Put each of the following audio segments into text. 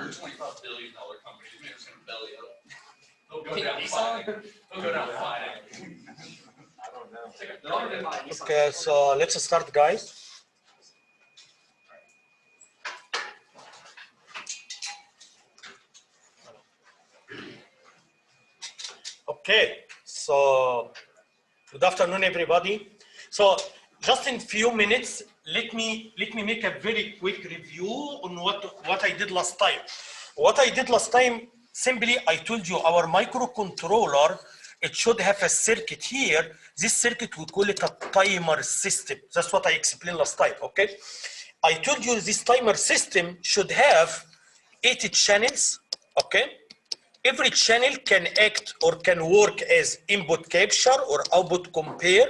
$125 billion company. They're just going to belly up. They'll go down fighting. They'll go down fighting. I don't know. Okay, so let's start, guys. Okay, so good afternoon, everybody. So just in few minutes, let me make a very quick review on what I did last time. What I did last time, simply I told you our microcontroller, it should have a circuit here. This circuit, we call it a timer system. That's what I explained last time, okay? I told you this timer system should have 80 channels, okay? Every channel can act or can work as input capture or output compare.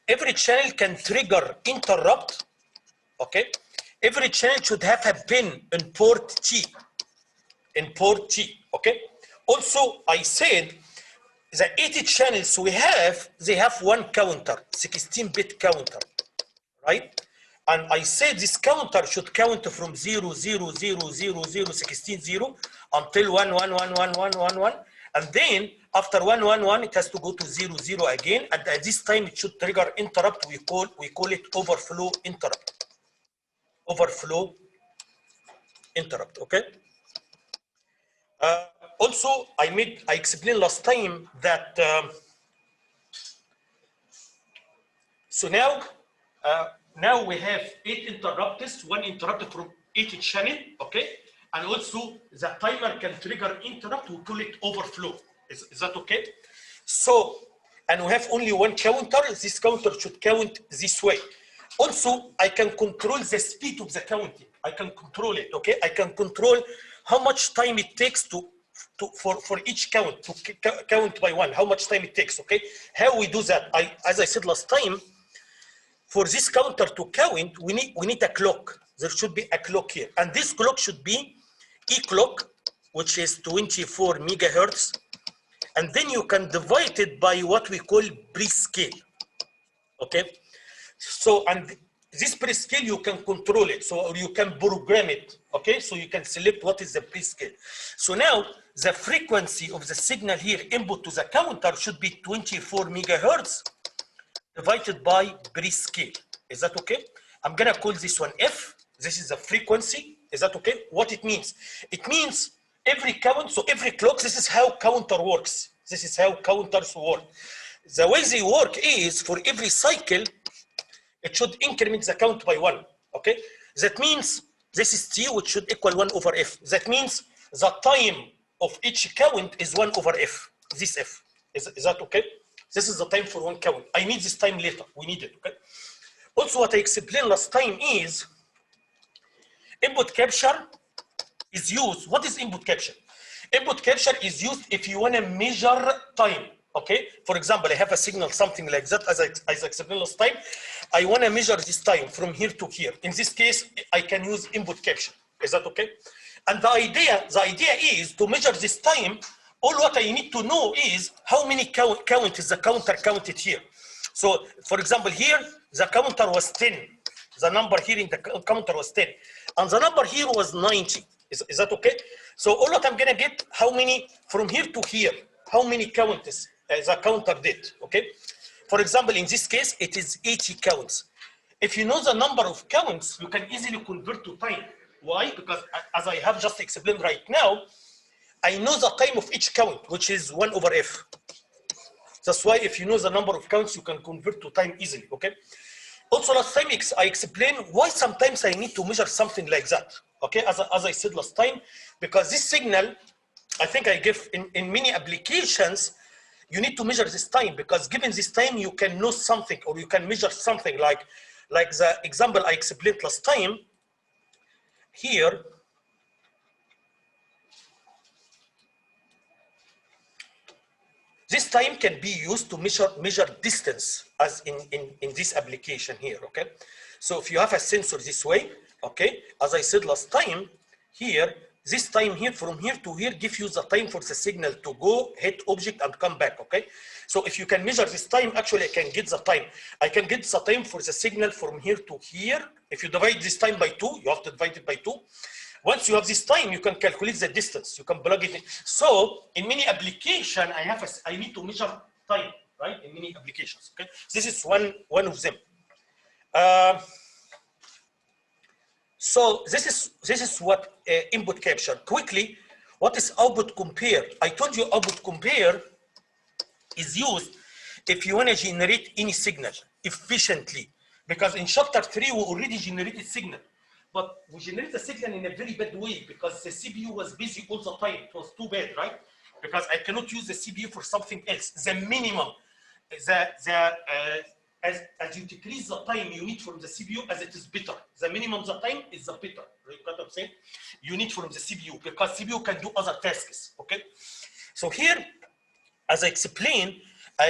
Every channel can trigger interrupt, okay? Every channel should have a pin in port T, okay? Also, I said the 80 channels we have, they have one counter, 16-bit counter, right? And I said this counter should count from 0, 0, 0, 0, 0, 16, 0 until 1, 1, 1, 1, 1, 1, 1. And then after 1, 1, 1, it has to go to 0, 0 again. And at this time, it should trigger interrupt. We call it overflow interrupt. Overflow interrupt, okay? Also, I explained last time that, so now we have 8 interrupts, one interrupt from 80 channel, okay? And also the timer can trigger interrupt, we call it overflow. Is that okay? So, and we have only one counter, this counter should count this way. Also, I can control the speed of the counting. I can control it, okay? I can control how much time it takes for each count, to count by one, how much time it takes, okay? How we do that? As I said last time, for this counter to count, we need a clock. There should be a clock here. And this clock should be E clock, which is 24 megahertz. And then you can divide it by what we call prescale, okay? So, and this prescale, you can control it. So, or you can program it, okay? So you can select what is the prescale. So now, the frequency of the signal here, input to the counter, should be 24 megahertz divided by prescale. Is that okay? I'm gonna call this one F. This is the frequency. Is that okay? What it means? It means every count, so every clock, this is how counter works. This is how counters work. The way they work is for every cycle, it should increment the count by 1, okay? That means this is T, which should equal 1 over F. That means the time of each count is 1 over F, this F. Is that okay? This is the time for one count. I need this time later, we need it, okay? Also, what I explained last time is input capture is used. What is input capture? Input capture is used if you want to measure time, okay? For example, I have a signal, something like that, as I explained last time. I want to measure this time from here to here. In this case, I can use input capture. Is that okay? And the idea is to measure this time. All what I need to know is how many count is the counter counted here. So, for example, here, the counter was 10. The number here in the counter was 10. And the number here was 90. Is that okay? So, all what I'm going to get, how many, from here to here, how many counts the counter did, okay? For example, in this case, it is 80 counts. If you know the number of counts, you can easily convert to time. Why? Because as I have just explained right now, I know the time of each count, which is 1 over F. That's why if you know the number of counts, you can convert to time easily, okay? Also, last time I explained why sometimes I need to measure something like that, okay? As I said last time, because this signal, I think I give in many applications, you need to measure this time, because given this time, you can know something, or you can measure something like the example I explained last time. Here, this time can be used to measure distance, as in this application here, okay? So if you have a sensor this way, okay, as I said last time, here, this time here, from here to here, gives you the time for the signal to go, hit object, and come back, okay? So if you can measure this time, actually I can get the time. I can get the time for the signal from here to here. If you divide this time by 2, you have to divide it by 2. Once you have this time, you can calculate the distance. You can plug it in. So in many applications, I need to measure time, right? In many applications. Okay, this is one of them. So this is what input capture. Quickly, what is output compare? I told you output compare is used if you want to generate any signal efficiently, because in chapter 3 we already generated signal, but we generate the signal in a very bad way because the CPU was busy all the time. It was too bad, right? Because I cannot use the CPU for something else. The minimum, as you decrease the time you need from the CPU, as it is better. The minimum the time is the better. Right? What I'm saying? You need from the CPU because CPU can do other tasks. Okay. So here, as I explained,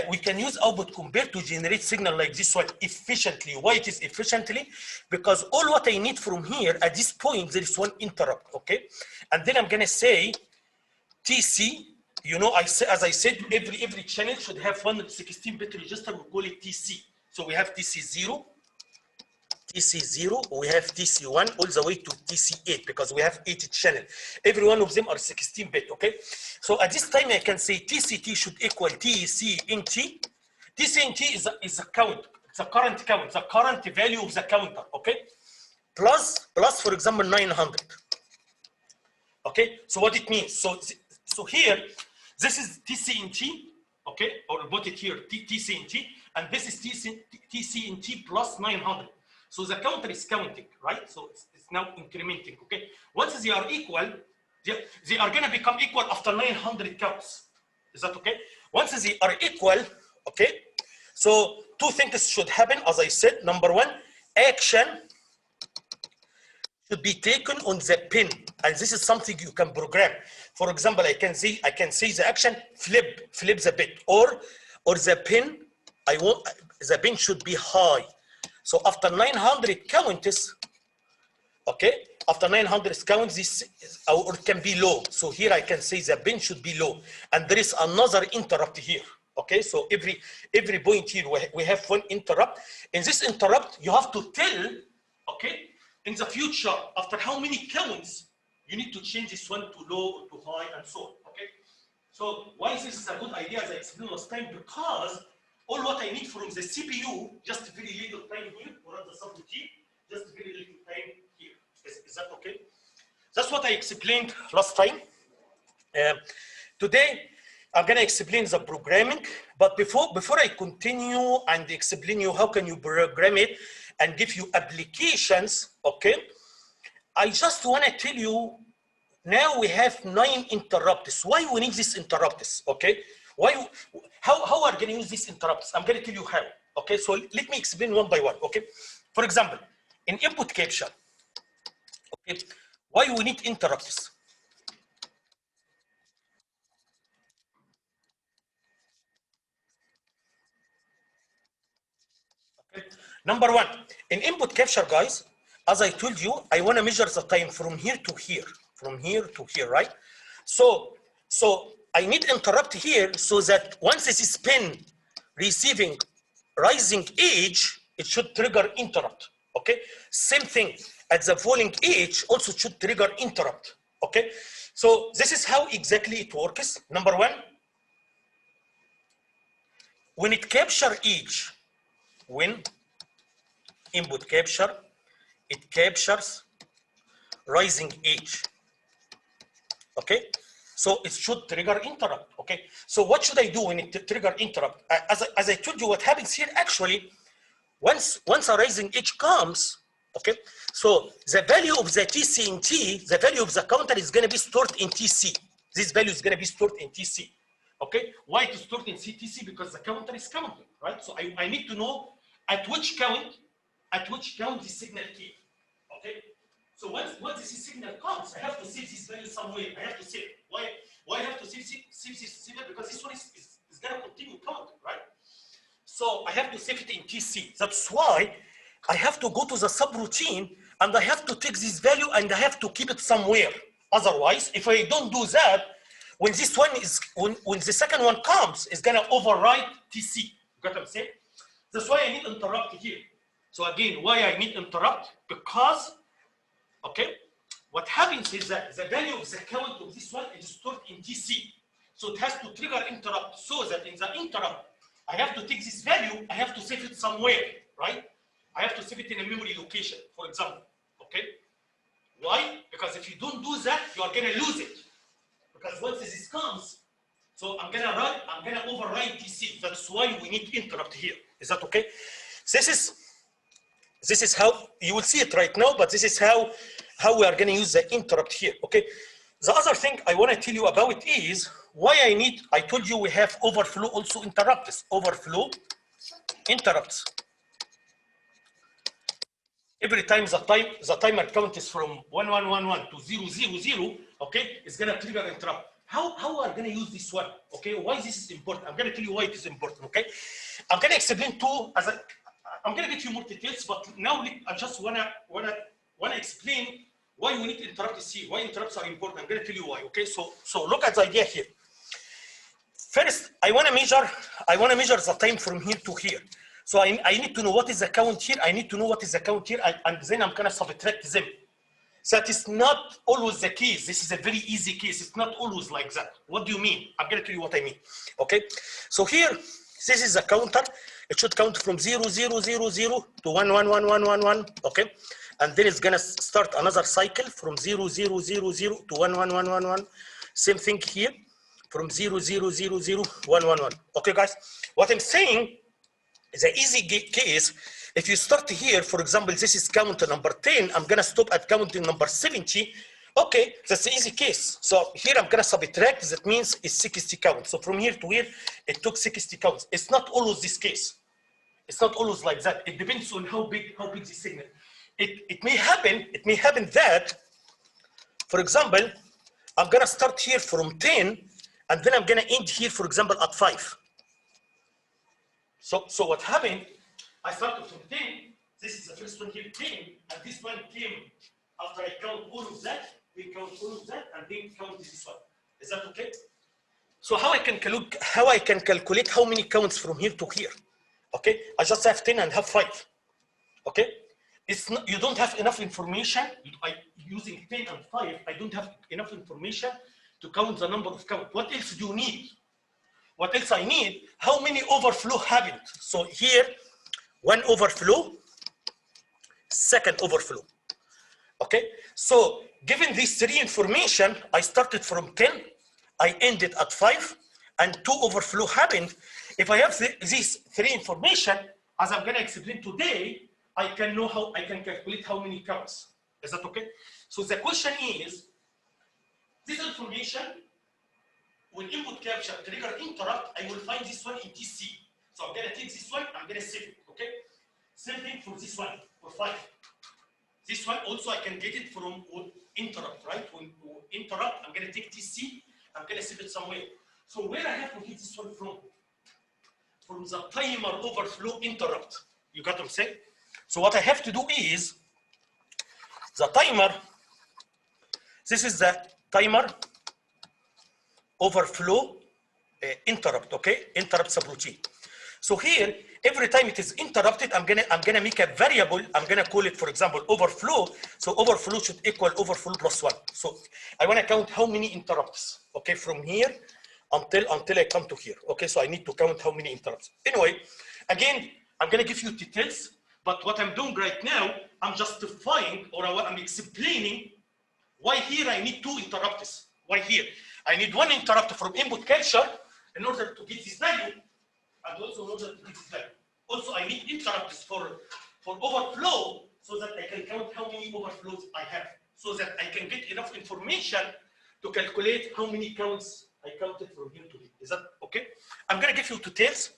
we can use output compare to generate signal like this one efficiently. Why it is efficiently? Because all what I need from here at this point, there is one interrupt, okay? And then I'm gonna say TC, you know, as I said, every channel should have one 16-bit register, we call it TC. So we have TC0, we have TC1 all the way to TC8 because we have 8 channels. Every one of them are 16-bit, okay? So at this time I can say TCT should equal TCNT. TCNT is a count, it's a current count, the current value of the counter, okay? Plus for example 900. Okay, so what it means? So here, this is TCNT, okay? Or put it here, TCNT, and this is TCNT plus 900. So the counter is counting, right? So it's now incrementing, okay? Once they are equal, they are gonna become equal after 900 counts. Is that okay? Once they are equal, okay? So two things should happen, as I said. Number one, action should be taken on the pin, and this is something you can program. For example, I can say the action flip the bit, or the pin, the pin should be high. So after 900 counts, okay, after 900 counts, this or it can be low. So here I can say the pin should be low, and there is another interrupt here. Okay, so every point here we have one interrupt. In this interrupt, you have to tell, okay, in the future after how many counts you need to change this one to low, to high, and so on. Okay, so why this is a good idea, as I explained last time, because all what I need from the CPU, just very little time here, or at the subroutine, just very little time here. Is that okay? That's what I explained last time. Today, I'm gonna explain the programming, but before I continue and explain you how can you program it and give you applications, okay? I just wanna tell you, now we have 9 interrupts. Why we need these interrupts, okay? How are we gonna use these interrupts? I'm gonna tell you how, okay? So let me explain one by one, okay? For example, in input capture, okay, why we need interrupts? Okay. Number one, in input capture, guys, as I told you, I want to measure the time from here to here, right? So I need interrupt here so that once this is pin receiving rising edge, it should trigger interrupt, okay? Same thing, at the falling edge also should trigger interrupt, okay? So this is how exactly it works. Number one, when it capture edge, when input capture, it captures rising edge, okay? So it should trigger interrupt, okay? So what should I do when it trigger interrupt? As I told you, what happens here actually, once a rising edge comes, okay? So the value of the TCNT, the value of the counter is gonna be stored in TC. This value is gonna be stored in TC, okay? Why it is stored in CTC? Because the counter is counting, right? So I need to know at which count the signal came, okay? So once this signal comes, I have to save this value somewhere. I have to save it. Why I have to save this signal? Because this one is gonna continue counting, right? So I have to save it in TC. That's why I have to go to the subroutine and I have to take this value and I have to keep it somewhere. Otherwise, if I don't do that, when this one is when the second one comes, it's gonna override TC. You got what I'm saying? That's why I need interrupt here. So again, why I need interrupt? Because, okay, what happens is that the value of the count of this one is stored in TC. So it has to trigger interrupt, so that in the interrupt, I have to take this value, I have to save it somewhere, right? I have to save it in a memory location, for example, okay? Why? Because if you don't do that, you are gonna lose it. Because once this comes, so I'm gonna override TC. That's why we need interrupt here. Is that okay? This is how, you will see it right now, but this is how we are gonna use the interrupt here, okay? The other thing I wanna tell you about is why I told you we have overflow also interrupts. Overflow interrupts. Every time the timer count is from 1111 to 000, okay, it's gonna trigger interrupt. How are we gonna use this one? Okay, why this is important? I'm gonna tell you why it is important, okay? I'm gonna explain two I'm gonna get you more details, but now I just wanna explain why we need interrupts here, why interrupts are important. I'm gonna tell you why, okay? So look at the idea here. First, I wanna measure the time from here to here. So I need to know what is the count here, I need to know what is the count here, and then I'm gonna subtract them. So that is not always the case. This is a very easy case. It's not always like that. What do you mean? I'm gonna tell you what I mean, okay? So here, this is the counter. It should count from 0000 to 111111, okay? And then it's gonna start another cycle from 0000 to 111111. Same thing here, from 0000111. Okay, guys? What I'm saying is an easy case. If you start here, for example, this is count number 10, I'm gonna stop at counting number 70. Okay, that's the easy case. So here I'm gonna subtract, that means it's 60 counts. So from here to here, it took 60 counts. It's not always this case. It's not always like that. It depends on how big the signal. It may happen that, for example, I'm gonna start here from 10, and then I'm gonna end here, for example, at 5. So what happened, I started from 10, this is the first one here, 10, and this one came after I count all of that, we count all of that, and then count this one. Is that okay? So how I can calculate how many counts from here to here? Okay, I just have 10 and have 5. Okay, it's not, you don't have enough information. Using 10 and 5, I don't have enough information to count the number of counts. What else do you need? What else I need? How many overflow happened? So here, one overflow, second overflow. Okay, so given these three information, I started from 10, I ended at 5, and 2 overflow happened. If I have these three information, as I'm gonna explain today, I can calculate how many counts. Is that okay? So the question is, this information, when input capture trigger interrupt, I will find this one in TC. So I'm gonna take this one, I'm gonna save it, okay? Same thing for this one, for 5. This one also I can get it from interrupt, right? When interrupt, I'm gonna take TC, I'm gonna save it somewhere. So where I have to get this one from? From the timer overflow interrupt. You got what I'm saying? So what I have to do is, the timer, this is the timer overflow interrupt, okay? Interrupt subroutine. So here, every time it is interrupted, I'm gonna make a variable. I'm gonna call it, for example, overflow. So overflow should equal overflow plus 1. So I wanna count how many interrupts, okay, from here until I come to here. Okay, so I need to count how many interrupts. Anyway, again, I'm gonna give you details, but what I'm doing right now, I'm justifying, or I'm explaining why here I need 2 interrupts. Why here? I need 1 interrupt from input capture in order to get this value, and also in order to get this value. Also, I need interrupts for overflow, so that I can count how many overflows I have, so that I can get enough information to calculate how many counts I counted from here to here. Is that okay? I'm gonna give you details.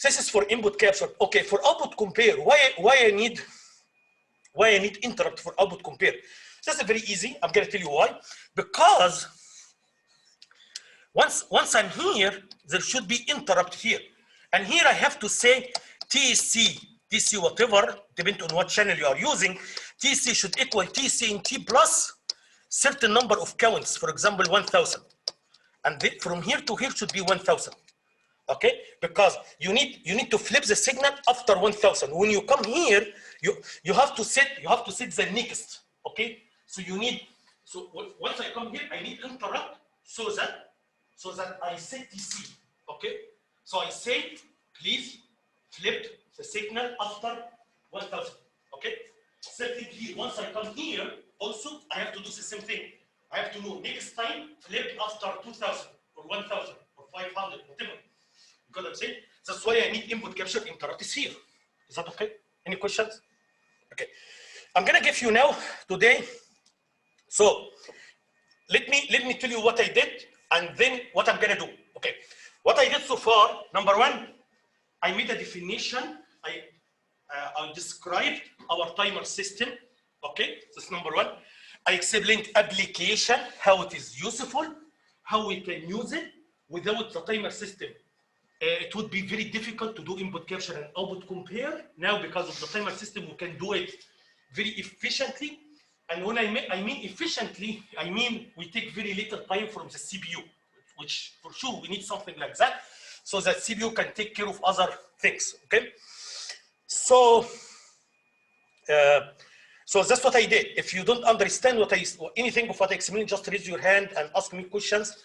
This is for input capture. Okay, for output compare, why I need interrupt for output compare? That's very easy. I'm gonna tell you why. Because once I'm here, there should be interrupt here. And here I have to say TC whatever, depending on what channel you are using, TC should equal TC in T plus certain number of counts, for example, 1000. And from here to here should be 1000. Okay, because you need to flip the signal after 1000. When you come here, you have to set the next. Okay, So you need, so once I come here, I need interrupt so that I set TC, okay? So I say, please flip the signal after 1000, okay? Same thing here, once I come here, also I have to do the same thing. I have to know next time, flip after 2000 or 1000 or 500, whatever. You got what I'm saying? That's why I need input capture interrupt is here. Is that okay? Any questions? Okay. I'm gonna give you now today. So let me tell you what I did and then what I'm gonna do. Okay. What I did so far, number one, I made a definition. I described our timer system. Okay, that's number one. I explained application, how it is useful, how we can use it. Without the timer system, it would be very difficult to do input capture and output compare. Now, because of the timer system, we can do it very efficiently. And when I mean efficiently, I mean we take very little time from the CPU, which for sure we need something like that, so that CPU can take care of other things. Okay, so so that's what I did. If you don't understand anything of what I explained, just raise your hand and ask me questions.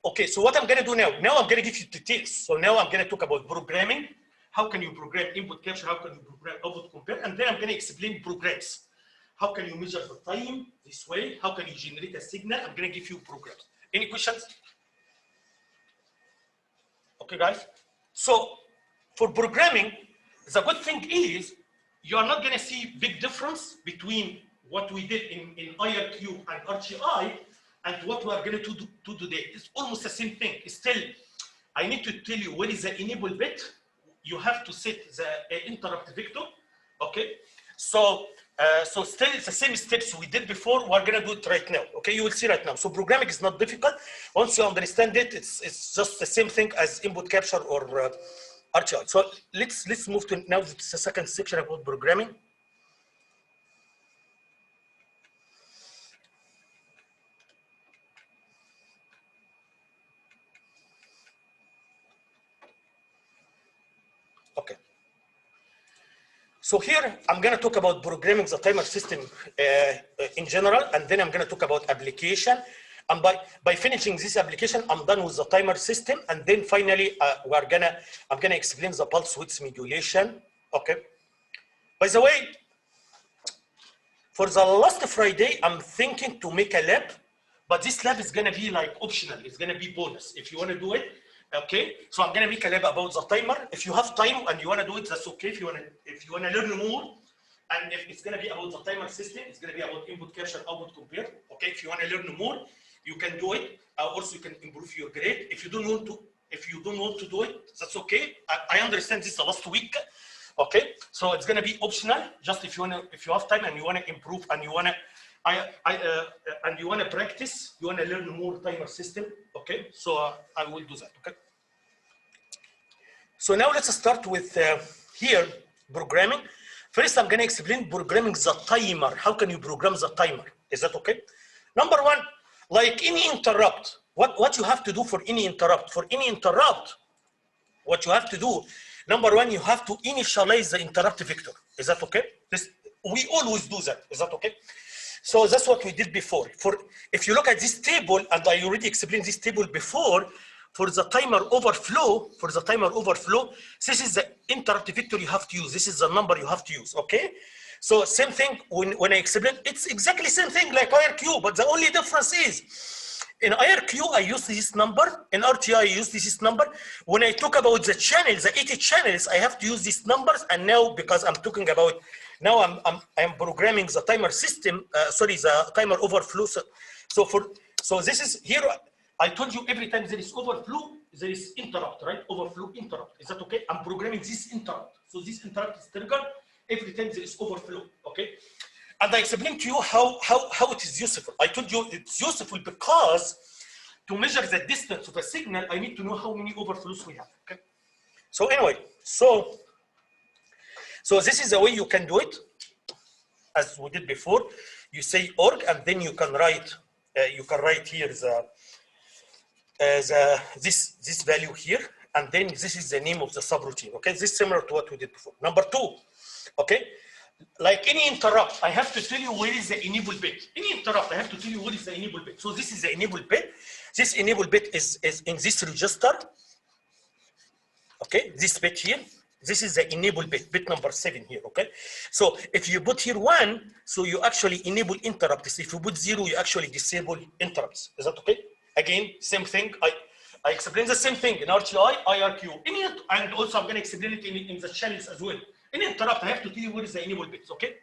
Okay, so what I'm going to do now? Now I'm going to give you details. So now I'm going to talk about programming. How can you program input capture? How can you program output compare? And then I'm going to explain programs. How can you measure the time this way? How can you generate a signal? I'm going to give you programs. Any questions? Okay, guys. So for programming, the good thing is you are not going to see big difference between what we did in IRQ and RTI and what we are going to do today. It's almost the same thing. Still, I need to tell you what is the enable bit. You have to set the interrupt vector. Okay, so still the same steps we did before. We're going to do it right now. Okay, you will see right now. So programming is not difficult. Once you understand it, it's just the same thing as input capture or RTI. So let's move to now the second section about programming. Okay. So here I'm going to talk about programming the timer system in general, and then I'm going to talk about application. And by finishing this application, I'm done with the timer system, and then finally I'm gonna explain the pulse width modulation. Okay. By the way, for the last Friday, I'm thinking to make a lab, but this lab is gonna be like optional. It's gonna be bonus if you want to do it. Okay. So I'm gonna make a lab about the timer. If you have time and you want to do it, that's okay. If you want to learn more, and if it's gonna be about the timer system, it's gonna be about input capture, output compare. Okay. If you want to learn more, you can do it. Also, you can improve your grade. If you don't want to do it, that's okay. I understand this is the last week. Okay, so it's gonna be optional. Just if you have time and you wanna improve and you wanna practice, you wanna learn more timer system. Okay, so I will do that. Okay. So now let's start with here programming. First, I'm gonna explain programming the timer. How can you program the timer? Is that okay? Number one. Like any interrupt, what you have to do for any interrupt? For any interrupt, what you have to do, number one, you have to initialize the interrupt vector. Is that okay? We always do that. Is that okay? So that's what we did before. If you look at this table, and I already explained this table before, for the timer overflow, this is the interrupt vector you have to use. This is the number you have to use. Okay. So same thing when I explain, it's exactly same thing like IRQ, but the only difference is in IRQ I use this number, in RTI I use this number. When I talk about the channels, the 80 channels, I have to use these numbers. And now because I'm talking about now I'm programming the timer system, the timer overflow. So this is here. I told you every time there is overflow, there is interrupt, right? Overflow interrupt. Is that okay? I'm programming this interrupt. So this interrupt is triggered every time there is overflow, okay? And I explained to you how it is useful. I told you it's useful because to measure the distance of a signal, I need to know how many overflows we have, okay? So anyway, so this is the way you can do it, as we did before. You say org, and then you can write here this value here, and then this is the name of the subroutine, okay? This is similar to what we did before. Number two. Okay, like any interrupt, I have to tell you where is the enable bit. Any interrupt, I have to tell you where is the enable bit. So this is the enable bit. This enable bit is in this register. Okay, this bit here. This is the enable bit number 7 here, okay? So if you put here 1, so you actually enable interrupts. If you put 0, you actually disable interrupts. Is that okay? Again, same thing. I explain the same thing in RTI, IRQ. And also I'm gonna explain it in the channels as well. Any interrupt, I have to tell you where is the enable bits, okay?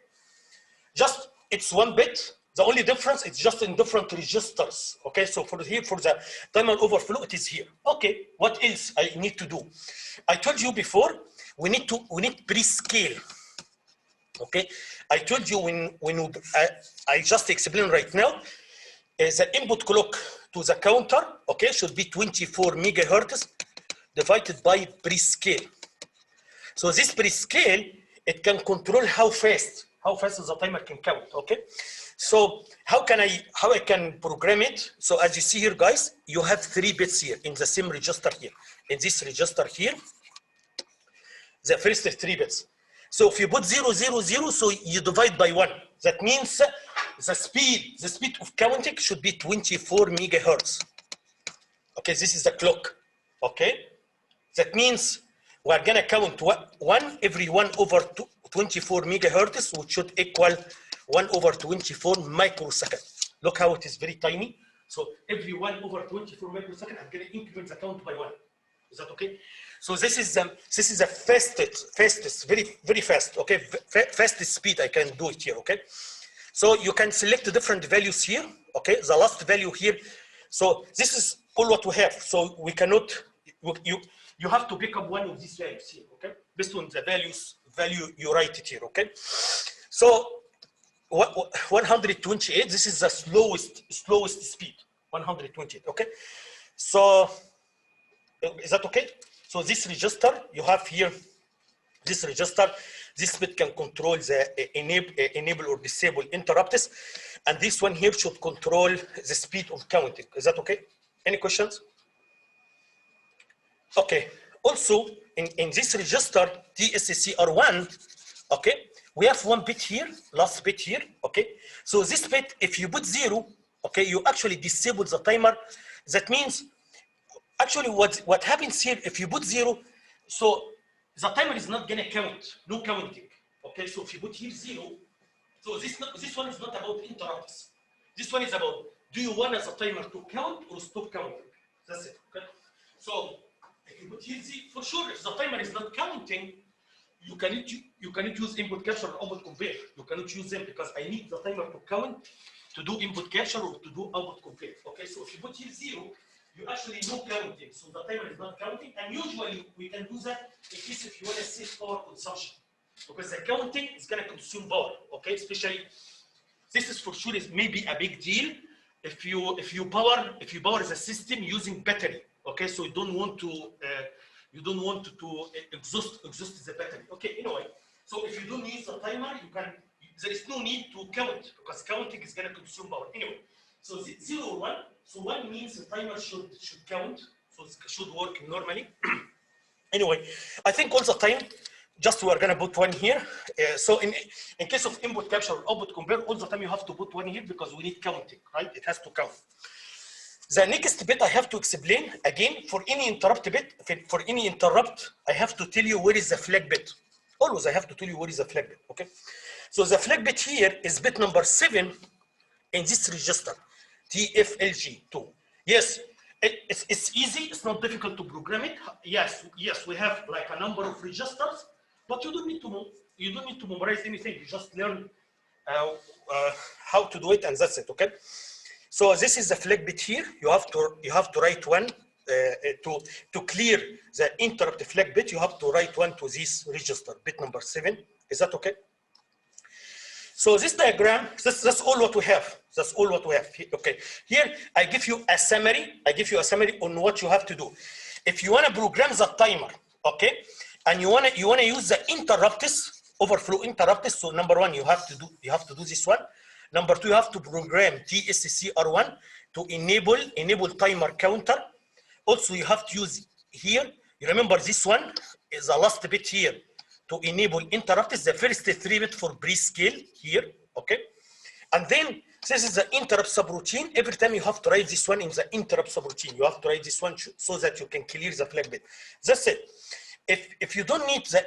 Just, it's 1 bit. The only difference, it's just in different registers, okay? So for here, for the timer overflow, it is here. Okay, what else I need to do? I told you before, we need pre-scale, okay? I told you I just explained right now, the input clock to the counter, okay, should be 24 megahertz divided by pre-scale. So this pre-scale, it can control how fast the timer can count, okay? So how I can program it? So as you see here, guys, you have 3 bits here in the same register here. In this register here, the first 3 bits. So if you put 0, 0, 0, so you divide by 1. That means the speed of counting should be 24 megahertz. Okay, this is the clock. Okay, that means we're gonna count 1 every 1 over 24 megahertz, which should equal 1 over 24 microsecond. Look how it is very tiny. So every 1 over 24 microsecond, I'm gonna increment the count by 1. Is that okay? So this is the fastest, very fast, okay? Fastest speed I can do it here, okay? So you can select the different values here, okay? The last value here. So this is all what we have. So we cannot, you have to pick up one of these values here, okay? Based on the value you write it here, okay? So 128, this is the slowest speed, 128, okay? So is that okay? So this register, you have here, this register, this bit can control the enable or disable interrupts. And this one here should control the speed of counting. Is that okay? Any questions? Okay. Also, in this register, TSCR1, okay, we have 1 bit here, last bit here, okay? So this bit, if you put 0, okay, you actually disable the timer. That means, actually, what happens here, if you put 0, so the timer is not gonna count, no counting. Okay, so if you put here 0, so this one is not about interrupts. This one is about, do you want the timer to count or stop counting? That's it, okay? So if you put here 0, for sure, if the timer is not counting, you cannot use input capture or output compare. You cannot use them because I need the timer to count to do input capture or to do output compare. Okay, so if you put here 0, you actually no counting, so the timer is not counting, and usually we can do that in case if you want to save power consumption, because the counting is going to consume power. Okay, especially this is for sure is maybe a big deal if you power the system using battery. Okay, so you don't want to exhaust the battery. Okay, anyway, so if you don't use the timer, there is no need to count because counting is going to consume power anyway. So 0 or 1. So 1 means the timer should count, so it should work normally. Anyway, I think all the time, just we are gonna put 1 here. So in case of input capture or output compare, all the time you have to put 1 here because we need counting, right? It has to count. The next bit I have to explain again for any interrupt bit. For any interrupt, I have to tell you where is the flag bit. Always I have to tell you where is the flag bit. Okay. So the flag bit here is bit number 7 in this register. TFLG2. Yes, it's easy. It's not difficult to program it. Yes, we have like a number of registers, but you don't need to memorize anything. You just learn how to do it, and that's it. Okay. So this is the flag bit here. You have to write 1 to clear the interrupt flag bit. You have to write 1 to this register, bit number 7. Is that okay? So this diagram, that's all what we have. That's all what we have. Okay. Here I give you a summary. On what you have to do. If you want to program the timer, okay, and you want to use the interrupts, overflow interrupts. So number 1, you have to do this one. Number 2, you have to program TSCR1 to enable timer counter. Also, you have to use here. You remember this one is the last bit here. to enable interrupts. The first 3 bit for pre-scale here, okay? And then this is the interrupt subroutine. Every time you have to write this one in the interrupt subroutine, you have to write this one so that you can clear the flag bit. That's it. If you don't need the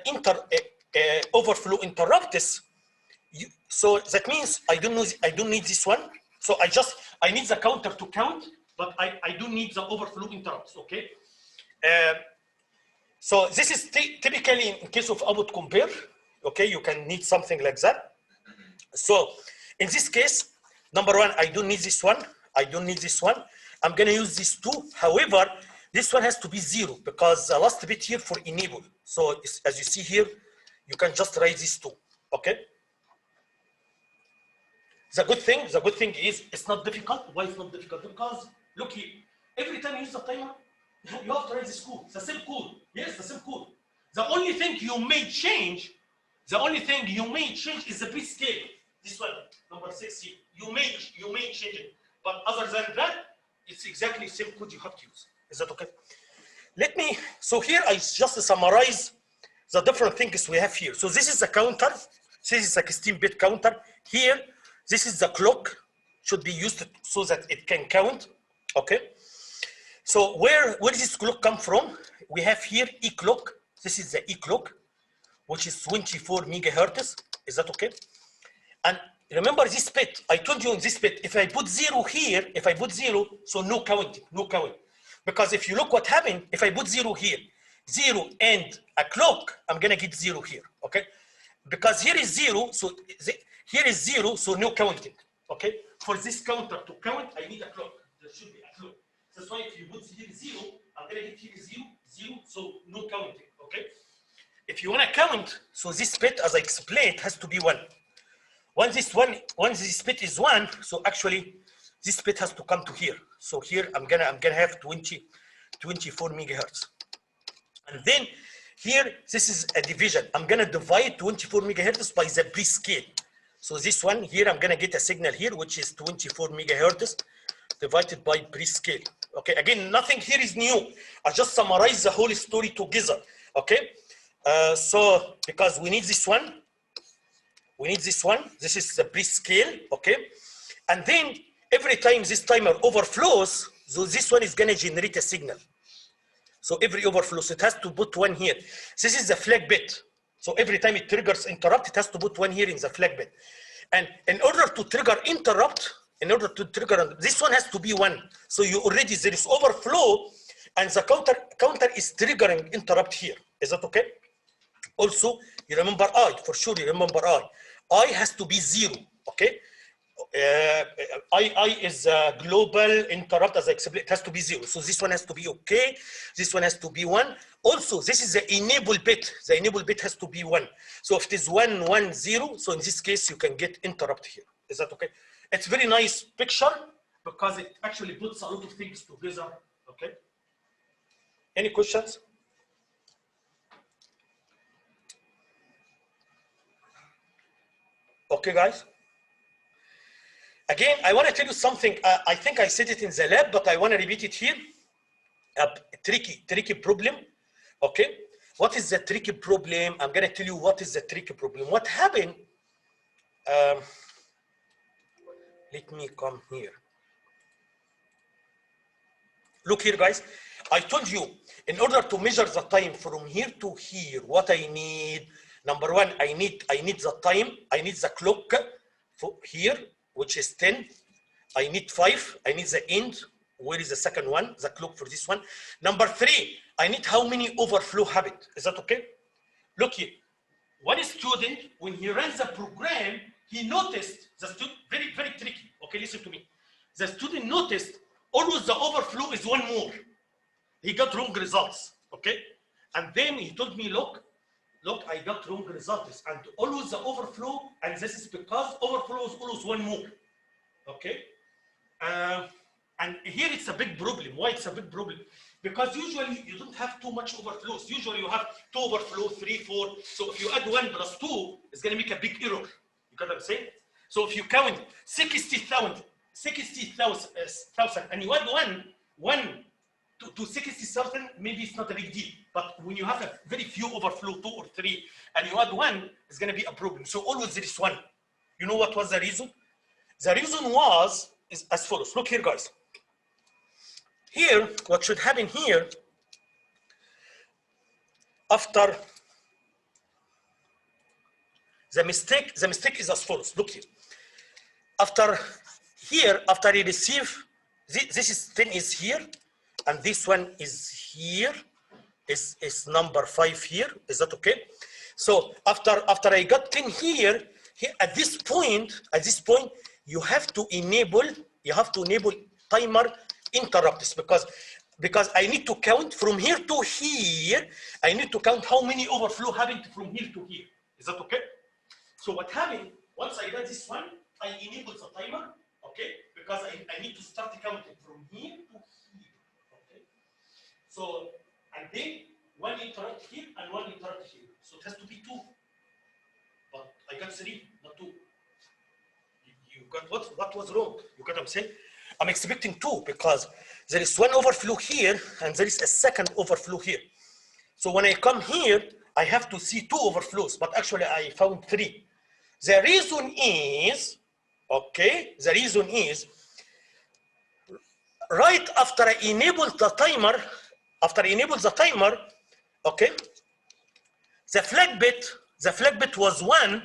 overflow interrupts, so that means I don't need this one. So I need the counter to count, but I do need the overflow interrupts, okay? So this is typically in case of output compare, okay? You can need something like that. So in this case, number one, I don't need this one. I don't need this one. I'm gonna use these two. However, this one has to be 0 because the last bit here for enable. So as you see here, you can just write these two, okay? The good thing is it's not difficult. Why it's not difficult? Because look here, every time you use the timer, you have to write this code. It's the same code. Yes, the same code. The only thing you may change is the pre-scale. This one, number 6 here. You may change it. But other than that, it's exactly the same code you have to use. Is that okay? So here I just summarize the different things we have here. So this is the counter. This is a 16-bit counter. Here, this is the clock, should be used so that it can count, okay? So where does this clock come from? We have here E clock. This is the E clock, which is 24 megahertz. Is that okay? And remember this bit, I told you in this bit, if I put 0 here, so no counting, no count. Because if you look what happened, if I put 0 here, 0 and a clock, I'm gonna get 0 here, okay? Because here is 0, so here is 0, so no counting, okay? For this counter to count, I need a clock. There should be a clock. That's why if you put here 0, I'm gonna get here 0, 0, so no counting, okay? If you wanna count, so this bit, as I explained, has to be 1. Once this bit is 1, so actually this bit has to come to here. So here I'm gonna have 24 megahertz. And then here, this is a division. I'm gonna divide 24 megahertz by the pre-scale. So this one here, I'm gonna get a signal here, which is 24 megahertz divided by pre-scale. Okay, again, nothing here is new. I just summarize the whole story together, okay? So, because we need this one, this is the pre-scale, okay? And then, every time this timer overflows, so this one is gonna generate a signal. So every overflow, so it has to put 1 here. This is the flag bit. So every time it triggers interrupt, it has to put 1 here in the flag bit. And in order to trigger interrupt, this one has to be 1. So there is overflow, and the counter is triggering interrupt here. Is that okay? Also, you remember I, for sure you remember I. I has to be 0, okay? I is a global interrupt, as I explained, it has to be 0. So this one has to be okay. This one has to be 1. Also, this is the enable bit. The enable bit has to be 1. So if it is 1, 1, 0, so in this case, you can get interrupt here. Is that okay? It's very nice picture because it actually puts a lot of things together, okay? Any questions? Okay, guys. Again, I want to tell you something. I think I said it in the lab, but I want to repeat it here. A tricky problem. Okay. What is the tricky problem? I'm going to tell you what is the tricky problem. What happened? Let me come here. Look here, guys. I told you, in order to measure the time from here to here, what I need, number one, I need the time. I need the clock for here, which is 10. I need 5. I need the end. Where is the second one? The clock for this one. Number 3, I need how many overflow happened. Is that okay? Look here. One student, when he runs the program, he noticed the student, very, very tricky. Okay, listen to me. The student noticed always the overflow is 1 more. He got wrong results. Okay? And then he told me, look, I got wrong results. And always the overflow, and this is because overflow is always 1 more. Okay? And here it's a big problem. Why it's a big problem? Because usually you don't have too much overflows. Usually you have 2 overflow, 3, 4. So if you add 1 plus 2, it's going to make a big error. You got what I'm saying? So if you count 60,000, and you add 1 to 60,000, maybe it's not a big deal. But when you have a very few overflow, 2 or 3, and you add 1, it's going to be a problem. So always there is 1. You know what was the reason? The reason is as follows. Look here, guys. Here, what should happen here, after the mistake is as follows. Look here. After I receive, this thing is here, and this one is here, is number 5 here. Is that okay? So after I got 10 here, at this point, you have to enable timer interrupts because I need to count from here to here. I need to count how many overflow happened from here to here. Is that okay? So what happened, once I got this one, I enable the timer, okay? Because I need to start counting from here to here, okay? So, and then 1 interrupt here and 1 interrupt here. So it has to be 2. But I got 3, not 2. You got what was wrong? You got what I'm saying? I'm expecting 2 because there is 1 overflow here and there is a second overflow here. So when I come here, I have to see 2 overflows, but actually I found 3. The reason is, okay, right after I enable the timer, okay, the flag bit was 1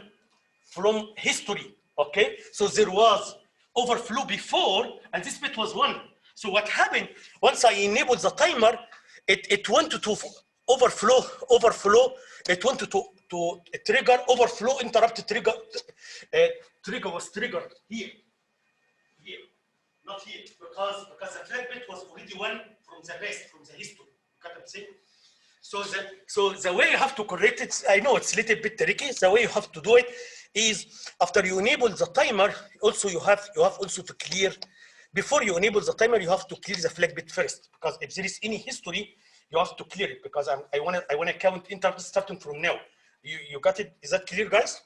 from history, okay? So there was overflow before, and this bit was 1. So what happened, once I enabled the timer, it wanted to overflow, it wanted to trigger overflow interrupt trigger. Trigger was triggered here, not here, because the flag bit was already 1 from the past, from the history. You got what I'm saying? So the way you have to correct it, I know it's a little bit tricky. The way you have to do it is after you enable the timer, also you have also to clear. Before you enable the timer, you have to clear the flag bit first, because if there is any history, you have to clear it, because I want to count interrupts starting from now. You got it? Is that clear, guys?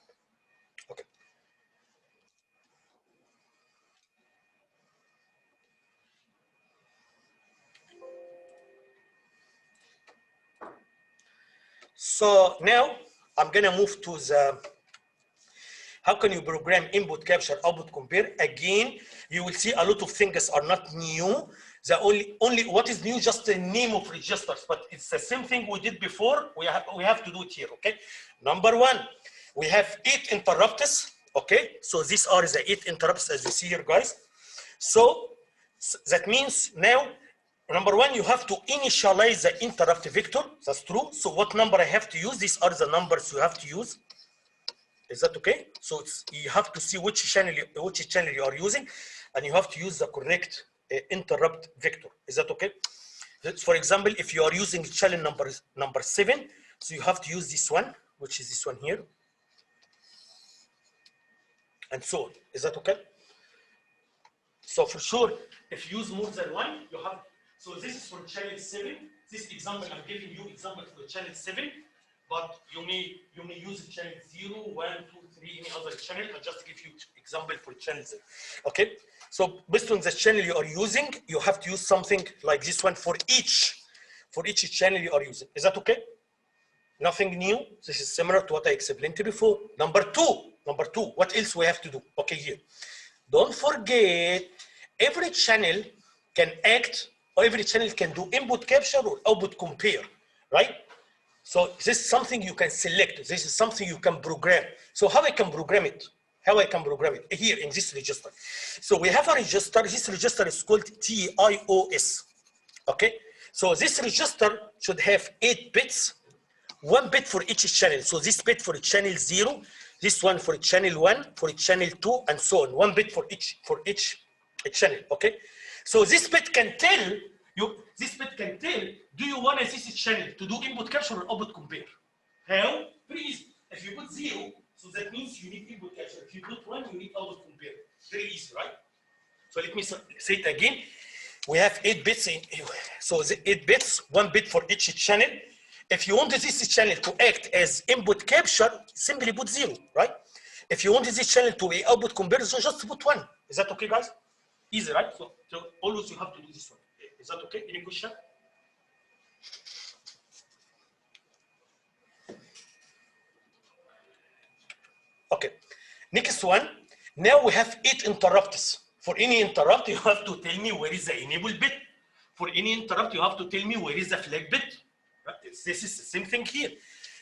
Okay. So now I'm gonna move to the how can you program input capture, output compare. Again, you will see a lot of things are not new. The only what is new, just the name of registers, but it's the same thing we did before. We have to do it here, okay? Number 1, we have 8 interrupts, okay? So these are the 8 interrupts as you see here, guys. So that means now, number 1, you have to initialize the interrupt vector. That's true. So what number I have to use? These are the numbers you have to use. Is that okay? So you have to see which channel you are using, and you have to use the correct interrupt vector. Is that okay? For example, if you are using channel number 7, so you have to use this one, which is this one here, and so on. Is that okay? So for sure, if you use more than 1, you have. So this is for channel 7. This example I'm giving you example for channel 7, but you may use channel 0, 1, 2, 3, any other channel. I'll just give you example for channel 7. Okay. So based on the channel you are using, you have to use something like this one for each channel you are using. Is that okay? Nothing new. This is similar to what I explained to you before. Number two, what else we have to do? Okay, here. Don't forget, every channel can act, or every channel can do input capture or output compare, right? So this is something you can select. This is something you can program. So how I can program it? Here in this register. So we have a register. This register is called TIOS. Okay. So this register should have 8 bits, 1 bit for each channel. So this bit for channel 0, this one for channel 1, for channel 2, and so on. 1 bit for each channel. Okay. So this bit can tell you. Do you want this channel to do input capture or output compare? How? Very easy. If you put 0. So that means you need input capture. If you put 1, you need output compare. Very easy, right? So let me say it again. We have 8 bits. So the 8 bits, 1 bit for each channel. If you want this channel to act as input capture, simply put 0, right? If you want this channel to be output comparison, just put 1. Is that okay, guys? Easy, right? So always you have to do this one. Is that okay? Any question? Okay, next one. Now we have 8 interrupts. For any interrupt, you have to tell me where is the enable bit. For any interrupt, you have to tell me where is the flag bit. Right? This is the same thing here.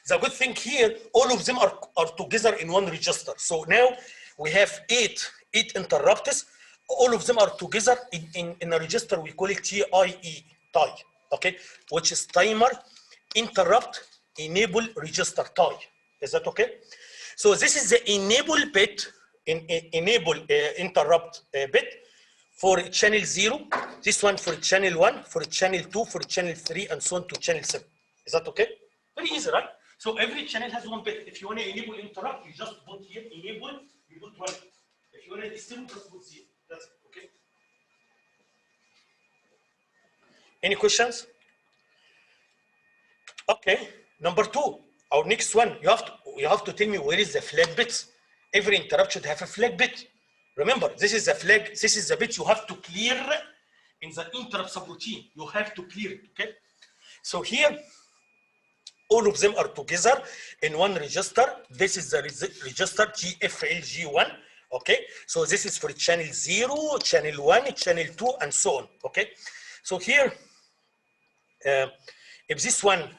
The good thing here, all of them are together in one register. So now we have eight interrupts. All of them are together in a register. We call it TIE, tie, okay, which is timer interrupt enable register tie. Is that okay? So this is the enable bit, enable interrupt bit for channel 0. This one for channel 1, for channel 2, for channel 3, and so on to channel 7. Is that okay? Very easy, right? So every channel has one bit. If you want to enable interrupt, you just put here enable, you put 1. If you want to disable, just put 0. That's it, okay? Any questions? Okay, number 2, our next one, you have to tell me where is the flag bits. Every interrupt should have a flag bit. Remember, this is the flag, this is the bit you have to clear in the interrupt subroutine. You have to clear it, okay? So here, all of them are together in one register. This is the register TFLG1, okay? So this is for channel 0, channel 1, channel 2, and so on, okay? So here, if this one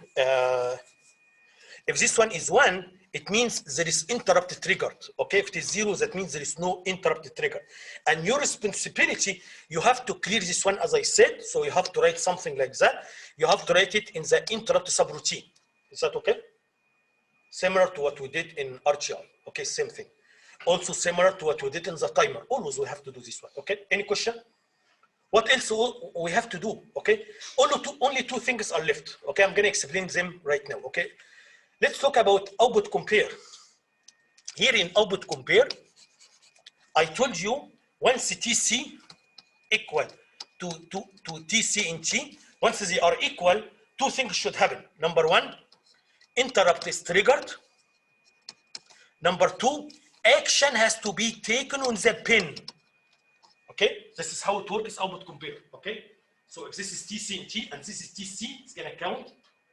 is 1, it means there is interrupt triggered, okay? If it is 0, that means there is no interrupt trigger. And your responsibility, you have to clear this one, as I said, so you have to write something like that. You have to write it in the interrupt subroutine. Is that okay? Similar to what we did in RTI, okay, same thing. Also similar to what we did in the timer. Always we have to do this one, okay? Any question? What else we have to do, okay? Only two things are left, okay? I'm gonna explain them right now, okay? Let's talk about output compare. Here in output compare, I told you once TC equal to TC in T, once they are equal, 2 things should happen. Number 1, interrupt is triggered. Number 2, action has to be taken on the pin. Okay, this is how it works, output compare. Okay, so if this is TC and T and this is TC, it's gonna count.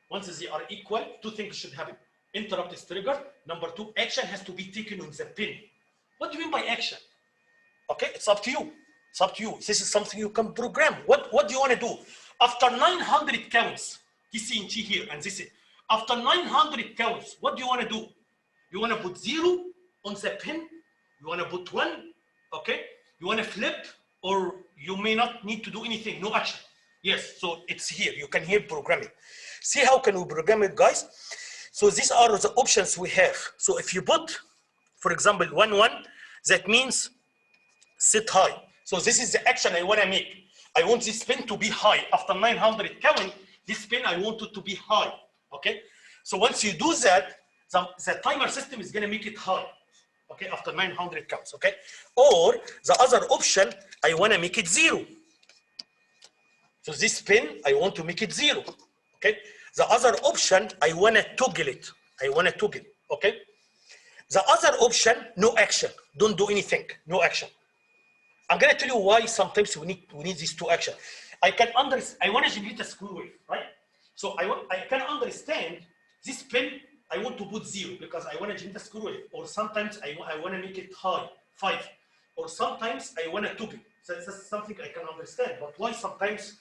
Once they are equal, 2 things should happen. Interrupt is triggered. Number 2, action has to be taken on the pin. What do you mean by action? Okay, it's up to you. It's up to you. This is something you can program. What do you want to do? After 900 counts, TC and T here, and this is, after 900 counts, what do you want to do? You want to put 0 on the pin? You want to put 1? Okay? You want to flip? Or you may not need to do anything, no action. Yes, so it's here. You can hear programming. See how can we program it, guys? So these are the options we have. So if you put, for example, 1, 1, that means set high. So this is the action I want to make. I want this pin to be high. After 900 count, this pin, I want it to be high, okay? So once you do that, the timer system is gonna make it high, okay, after 900 counts, okay? Or the other option, I wanna make it 0. So this pin, I want to make it 0, okay? The other option, I wanna toggle it. I wanna toggle, okay? The other option, no action. Don't do anything, no action. I'm gonna tell you why sometimes we need these 2 actions. I want to generate a square wave, right? So I can understand this pin, I want to put 0 because I want to generate a square wave. Or sometimes I want to make it high, 5. Or sometimes I want to toggle. So that's something I can understand. But why sometimes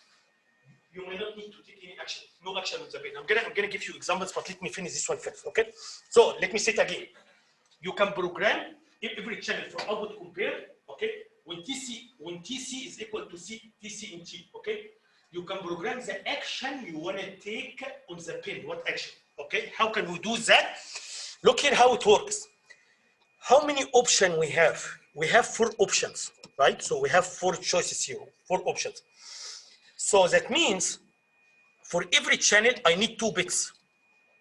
you may not need to take any action, no action on the pin. I'm gonna give you examples, but let me finish this one first, okay? So let me say it again. You can program every channel for output compare, okay? When TC is equal to TC in T, okay? You can program the action you want to take on the pin. What action? Okay? How can we do that? Look here how it works. How many options we have? We have 4 options, right? So we have 4 choices here, 4 options. So that means for every channel, I need 2 bits,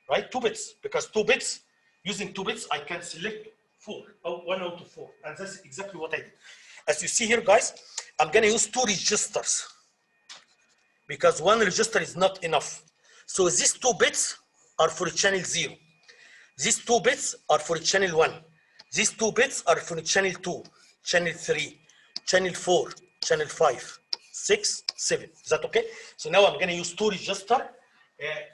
right? 2 bits, because 2 bits, using 2 bits, I can select 4, 1 out of 4. And that's exactly what I did. As you see here, guys, I'm gonna use 2 registers because 1 register is not enough. So these 2 bits are for channel 0. These 2 bits are for channel 1. These 2 bits are for channel 2, channel 3, channel 4, channel 5, 6, 7. Is that okay? So now I'm gonna use 2 registers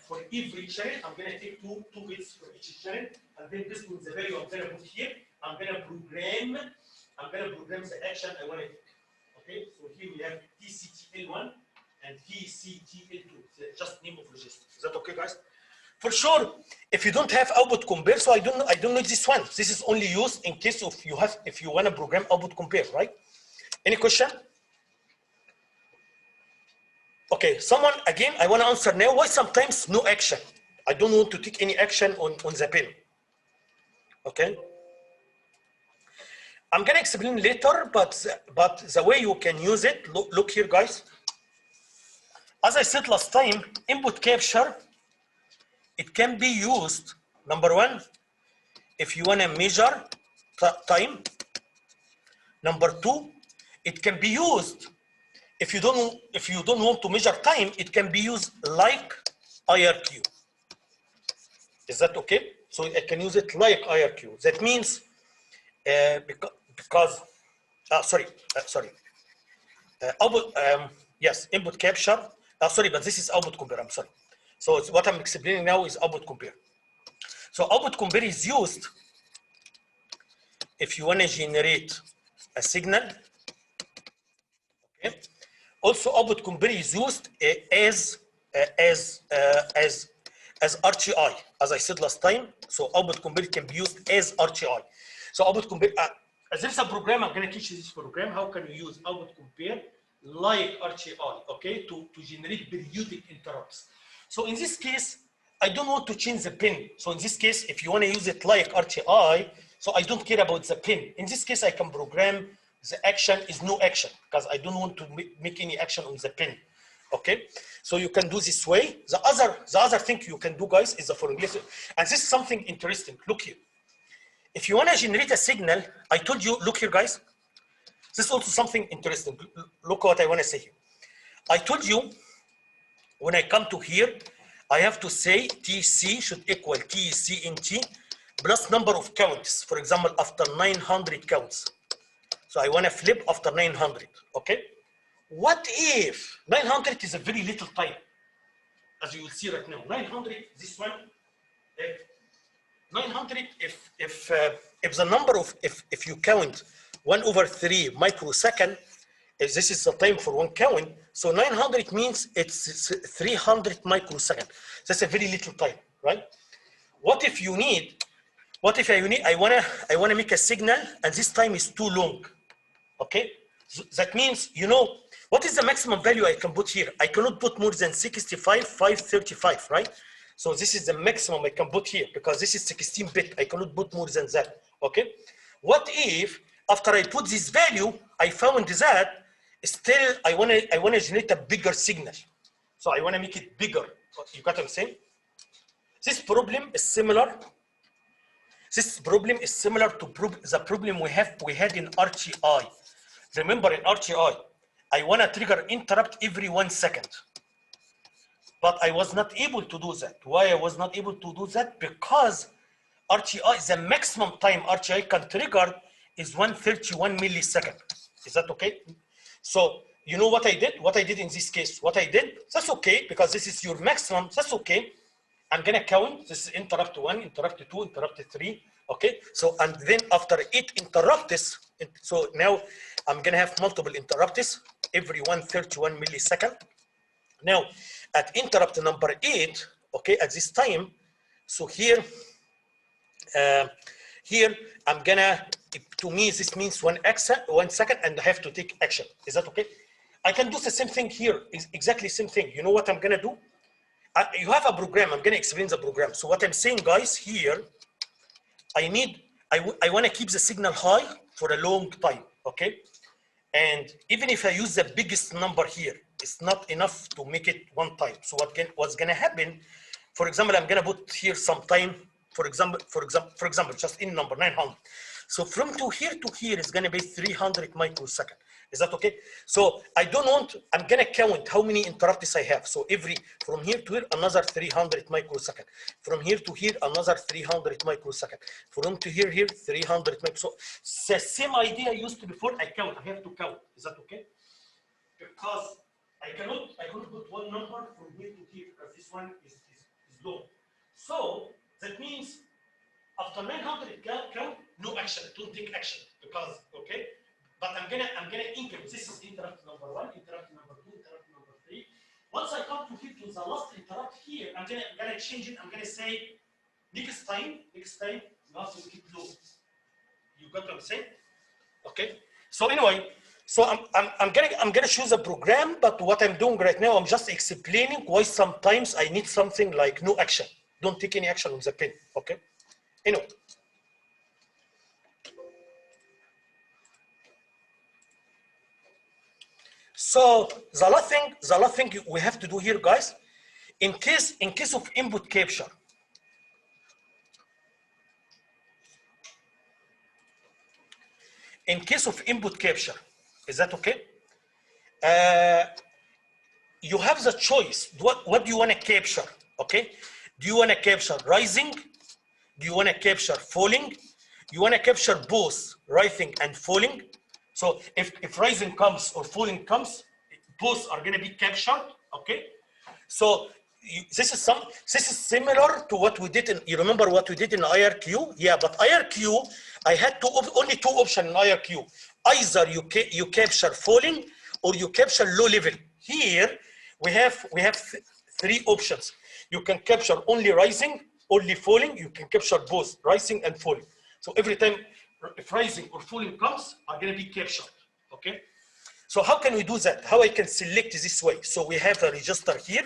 For every channel, I'm gonna take two bits from each channel, and then this with the value I'm gonna put here. I'm gonna program the action I want to take. Okay, so here we have TCTL1 and TCTL2. Just name of register. Is that okay, guys? For sure, if you don't have output compare, so I don't know this one. This is only used in case of if you want to program output compare, right? Any question? Okay, someone again, I want to answer now. Why sometimes no action? I don't want to take any action on the pin. Okay. I'm gonna explain later, but the way you can use it, look here, guys. As I said last time, input capture, it can be used, number one, if you wanna measure time. Number two, it can be used if you don't want to measure time, it can be used like IRQ. Is that okay? So I can use it like IRQ. That means yes, input capture. Sorry, but this is output compare. I'm sorry. So what I'm explaining now is output compare. So output compare is used if you want to generate a signal. Okay. Also, output compare is used as RTI, as I said last time. So output compare can be used as RTI. So output compare, there's a program, I'm going to teach you this program. How can you use output compare like RTI, okay, to generate periodic interrupts. So in this case, I don't want to change the pin. So in this case, if you want to use it like RTI, so I don't care about the pin. In this case, I can program the action is no action because I don't want to make any action on the pin. Okay, so you can do this way. The other thing you can do, guys, is the following. And this is something interesting. Look here. If you want to generate a signal, I told you, look here, guys. This is also something interesting. Look what I want to say here. I told you, when I come to here, I have to say TC should equal TC in T plus number of counts. For example, after 900 counts. So I want to flip after 900, okay? What if 900 is a very little time, as you will see right now. 900, this one, 900, if the number of, if you count 1/3 microsecond, this is the time for one count, so 900 means it's 300 microsecond. That's a very little time, right? What if you need, I wanna make a signal and this time is too long, okay? So that means, you know, what is the maximum value I can put here? I cannot put more than 65,535, right? So this is the maximum I can put here because this is 16-bit. I cannot put more than that, okay? What if, after I put this value, I found that still I wanna generate a bigger signal. So I wanna make it bigger. You got what I'm saying? This problem is similar. This problem is similar to the problem we had in RTI. Remember in RTI, I want to trigger interrupt every 1 second. But I was not able to do that. Why I was not able to do that? Because RTI, the maximum time RTI can trigger is 131 millisecond. Is that okay? So you know what I did? What I did in this case? What I did, that's okay, because this is your maximum, that's okay. I'm gonna count, this is interrupt 1, interrupt 2, interrupt 3, okay? So, and then after 8 interrupts, so now I'm gonna have multiple interrupts every 131 millisecond. Now, at interrupt number 8, okay, at this time, so here, I'm gonna, to me, this means 1 second, and I have to take action. Is that okay? I can do the same thing here, exactly same thing. You know what I'm gonna do? You have a program, I'm gonna explain the program. So what I'm saying, guys, here, I wanna keep the signal high for a long time, okay? And even if I use the biggest number here, it's not enough to make it one time. So what's gonna happen, for example, I'm gonna put here some time, for example, just in number 900. So from to here is gonna be 300 microsecond. Is that okay? So I don't want, I'm gonna count how many interrupts I have. So from here to here, another 300 microsecond. From here to here, another 300 microsecond. From to here, 300 microsecond. So the same idea I used before, I have to count. Is that okay? Because I cannot put one number from here to here because this one is low. So that means after 900 count, no action, don't take action because okay. But I'm gonna increment. This is interrupt number 1, interrupt number 2, interrupt number 3. Once I come to here to the last interrupt here, I'm gonna change it. I'm gonna say next time you have to keep low. You got what I'm saying? Okay. So anyway, so I'm gonna choose a program, but what I'm doing right now, I'm just explaining why sometimes I need something like no action. Don't take any action on the pin. Okay. Anyway. So the last thing we have to do here, guys, in case of input capture, is that okay? You have the choice. What do you want to capture? Okay, do you want to capture rising? Do you want to capture falling? You want to capture both rising and falling. So if rising comes or falling comes, both are going to be captured. Okay. So this is similar to what we did in. You remember what we did in IRQ? Yeah, but IRQ, I had only two options in IRQ. Either you capture falling or you capture low level. Here we have three options. You can capture only rising, only falling. You can capture both rising and falling. So every time if rising or falling comes, are going to be captured. Okay. So how can we do that? How I can select this way? So we have a register here.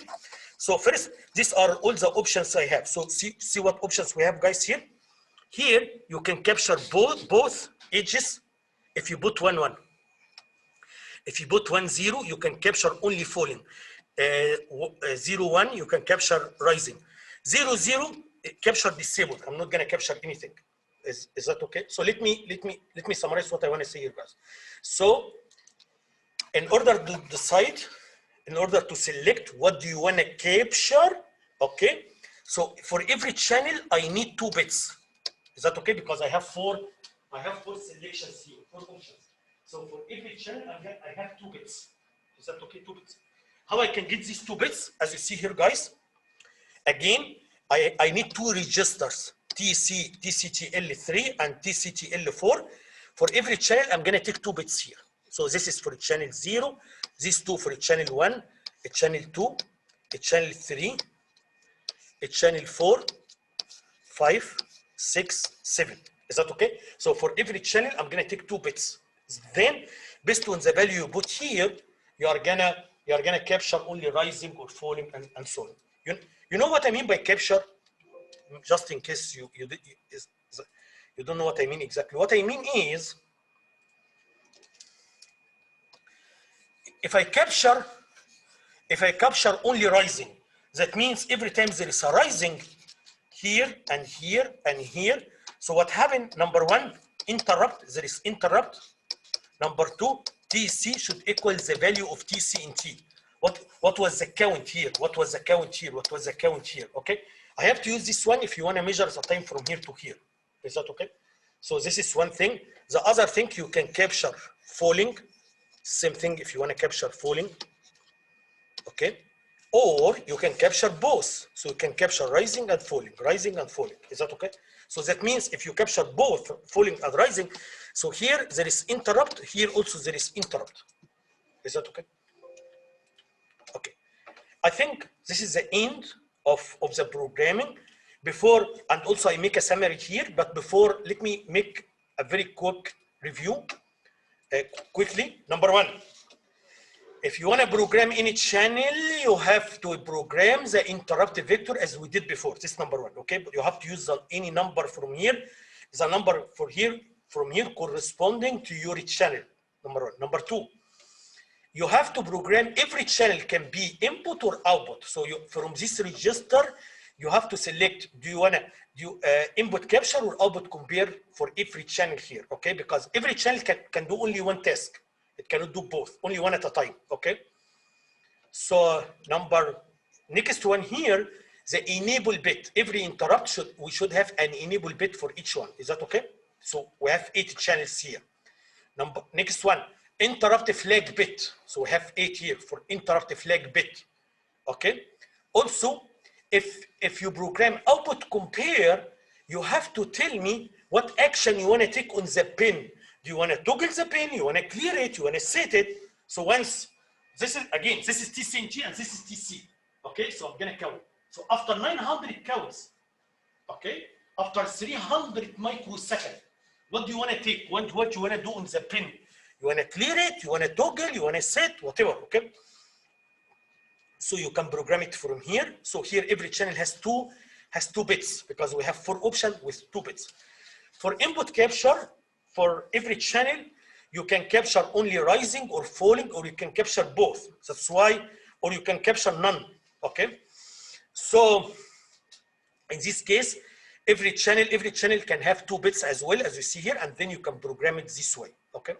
So first, these are all the options I have. So see what options we have, guys, here. Here you can capture both edges. If you put 1 1. If you put 1 0, you can capture only falling. 0 1, you can capture rising. 0 0, capture disabled. I'm not gonna capture anything. Is that okay? So let me summarize what I want to say here, guys. So in order to decide, in order to select what do you want to capture, okay? So for every channel, I need 2 bits. Is that okay? Because I have four selections here, 4 options. So for every channel, I have 2 bits. Is that okay? 2 bits. How I can get these 2 bits? As you see here, guys. Again, I need 2 registers. TCTL3 and TCTL4. For every channel, I'm going to take 2 bits here. So this is for channel 0, these 2 for channel 1, a channel 2, a channel 3, a channel 4, 5, 6, 7. Is that okay? So for every channel, I'm going to take 2 bits. Then, based on the value you put here, you are gonna capture only rising or falling and so on. You know what I mean by capture? Just in case you don't know what I mean exactly. What I mean is, if I capture only rising, that means every time there is a rising here and here and here. So what happened? Number 1, interrupt. There is interrupt. Number 2, TC should equal the value of TC in T. What was the count here? What was the count here? What was the count here? Okay. I have to use this one if you want to measure the time from here to here. Is that okay? So this is one thing. The other thing, you can capture falling. Same thing if you want to capture falling. Okay. Or you can capture both. So you can capture rising and falling, rising and falling. Is that okay? So that means if you capture both falling and rising, so here there is interrupt, here also there is interrupt. Is that okay? Okay. I think this is the end of the programming. Before, and also I make a summary here, but before, let me make a very quick review. Quickly, number 1, if you want to program any channel, you have to program the interrupt vector as we did before. This is number 1, okay? But you have to use any number from here. The number from here corresponding to your channel, number 1. Number 2, you have to program every channel can be input or output. So from this register, you have to select, do you want to do input capture or output compare for every channel here, okay? Because every channel can do only one task. It cannot do both, only one at a time, okay? So next one here, the enable bit. Every interrupt we should have an enable bit for each one. Is that okay? So we have 8 channels here. Next one, interrupt flag bit. So we have 8 here for interrupt flag bit. Okay. Also, if you program output compare, you have to tell me what action you want to take on the pin. Do you want to toggle the pin? You want to clear it? You want to set it? So once this is again, this is TCNT and this is TC. Okay, so I'm gonna count. So after 900 counts, okay, after 300 microseconds, what do you want to take? What you want to do on the pin? You want to clear it? You want to toggle? You want to set? Whatever. Okay. So you can program it from here. So here every channel has two bits because we have 4 options with 2 bits. For input capture, for every channel, you can capture only rising or falling, or you can capture both. That's why, or you can capture none. Okay. So in this case, every channel can have 2 bits as well, as you see here, and then you can program it this way. Okay.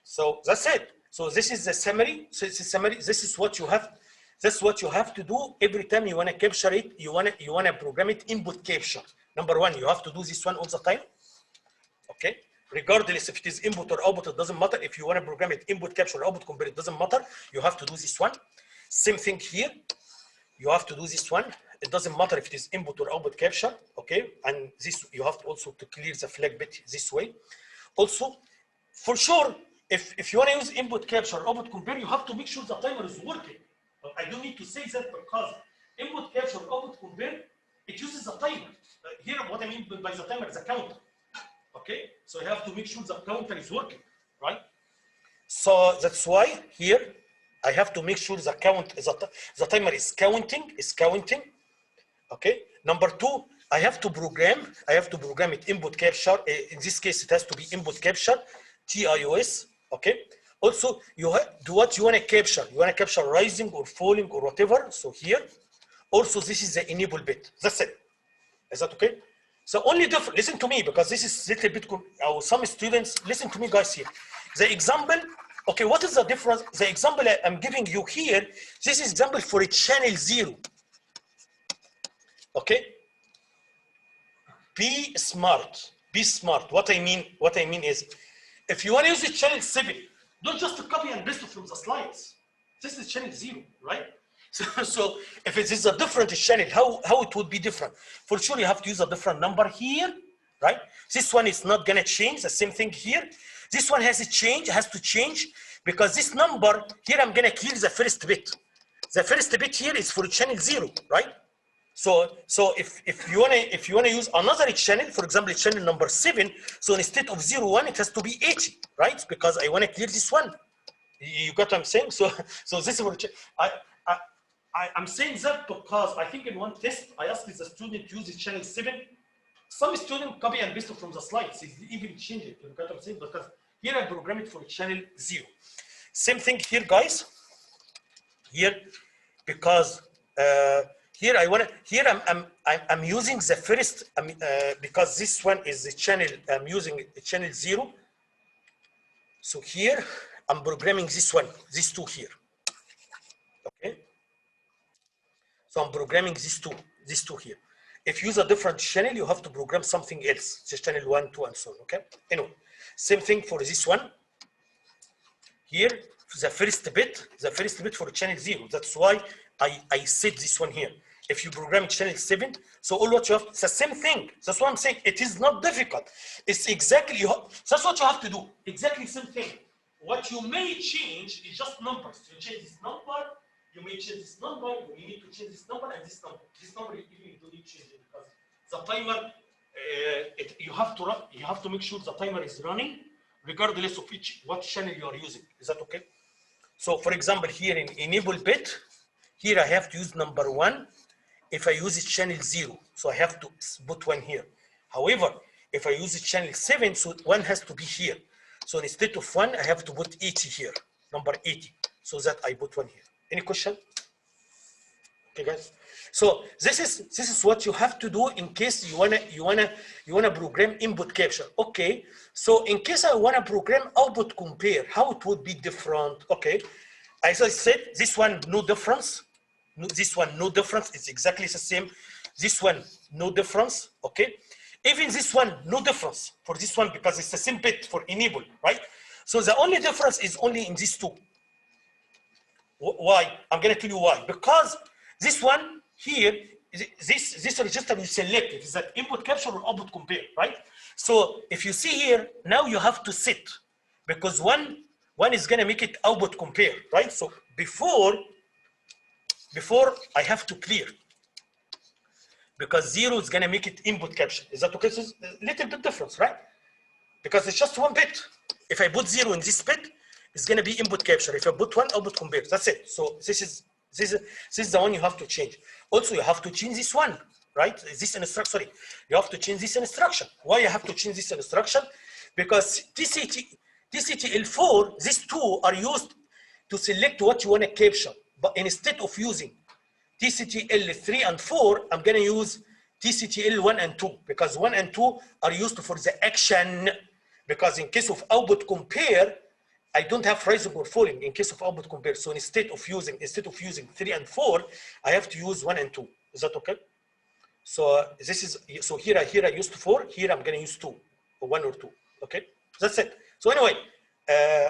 So that's it. So this is the summary. So this is summary. This is what you have. That's what you have to do every time you want to capture it. You want to program it input capture. Number 1, you have to do this one all the time. Okay. Regardless if it is input or output, it doesn't matter. If you want to program it input capture or output compare, it doesn't matter. You have to do this one. Same thing here. You have to do this one. It doesn't matter if it is input or output capture. Okay. And this you have to also to clear the flag bit this way. Also, for sure, if you want to use input capture or output compare, you have to make sure the timer is working. I don't need to say that because input capture or output compare, it uses a timer. Here, what I mean by the timer is a counter. Okay, so you have to make sure the counter is working, right? So that's why here I have to make sure the timer is counting. Okay. Number 2, I have to program it input capture. In this case, it has to be input capture, TIOS. Okay. Also, you do what you want to capture. You want to capture rising or falling or whatever. So here, also this is the enable bit. That's it. Is that okay? So only different. Listen to me because this is little bit. Some students listen to me, guys. Here, the example. Okay, what is the difference? The example I'm giving you here. This is example for a channel 0. Okay. Be smart. Be smart. What I mean is, if you want to use the channel 7. Don't just copy and paste from the slides. This is channel 0, right? So if it is a different channel, how it would be different? For sure, you have to use a different number here, right? This one is not gonna change. The same thing here. This one has to change because this number here, I'm gonna clear the first bit. The first bit here is for channel 0, right? So if you wanna use another channel, for example, channel number 7, so instead of 01, it has to be 80, right? Because I wanna clear this one. You got what I'm saying? So this is what I'm saying that because I think in one test I asked the student to use channel 7. Some student copy and paste from the slides. They even change it. You got what I'm saying? Because here I program it for channel 0. Same thing here, guys. Here, because here I'm using the first because this one is the channel. I'm using channel 0. So here I'm programming this one, these 2 here. Okay. So I'm programming these two here. If you use a different channel, you have to program something else. Just channel 1, 2, and so on. Okay. Anyway, same thing for this one. Here, the first bit for channel 0. That's why I set this one here. If you program channel 7, so all what you have, it's the same thing. That's what I'm saying. It is not difficult. It's exactly, that's what you have to do. Exactly the same thing. What you may change is just numbers. You change this number, you may change this number, you need to change this number and this number. This number you don't need to change it because the timer, you have to make sure the timer is running regardless of what channel you are using. Is that okay? So for example, here in enable bit, here I have to use number 1. If I use channel 0, so I have to put 1 here. However, if I use channel 7, so 1 has to be here. So instead of 1, I have to put 80 here, number 80, so that I put 1 here. Any question? Okay, guys. So this is what you have to do in case you wanna program input capture. Okay. So in case I wanna program output compare, how it would be different? Okay. As I said, this one no difference. This one no difference. It's exactly the same. This one no difference. Okay. Even this one no difference for this one because it's the same bit for enable, right? So the only difference is only in these two. Why? I'm going to tell you why. Because this one here, this register you select it is that input capture or output compare, right? So if you see here, now you have to sit because one is going to make it output compare, right? So before I have to clear because 0 is going to make it input capture. Is that okay? So it's a little bit difference, right? Because it's just one bit. If I put 0 in this bit, it's going to be input capture. If I put 1, output compare. That's it. So this is the one you have to change. Also, you have to change this one, right? This instruction. Sorry, you have to change this instruction. Why you have to change this instruction? Because TCTL4, these two are used to select what you want to capture. But instead of using TCTL3 and 4, I'm going to use TCTL1 and 2 because 1 and 2 are used for the action. Because in case of output compare, I don't have rising or falling in case of output compare. So instead of using 3 and 4, I have to use 1 and 2. Is that okay? So here I used 4. Here I'm going to use 2 or 1 or 2. Okay, that's it. So anyway,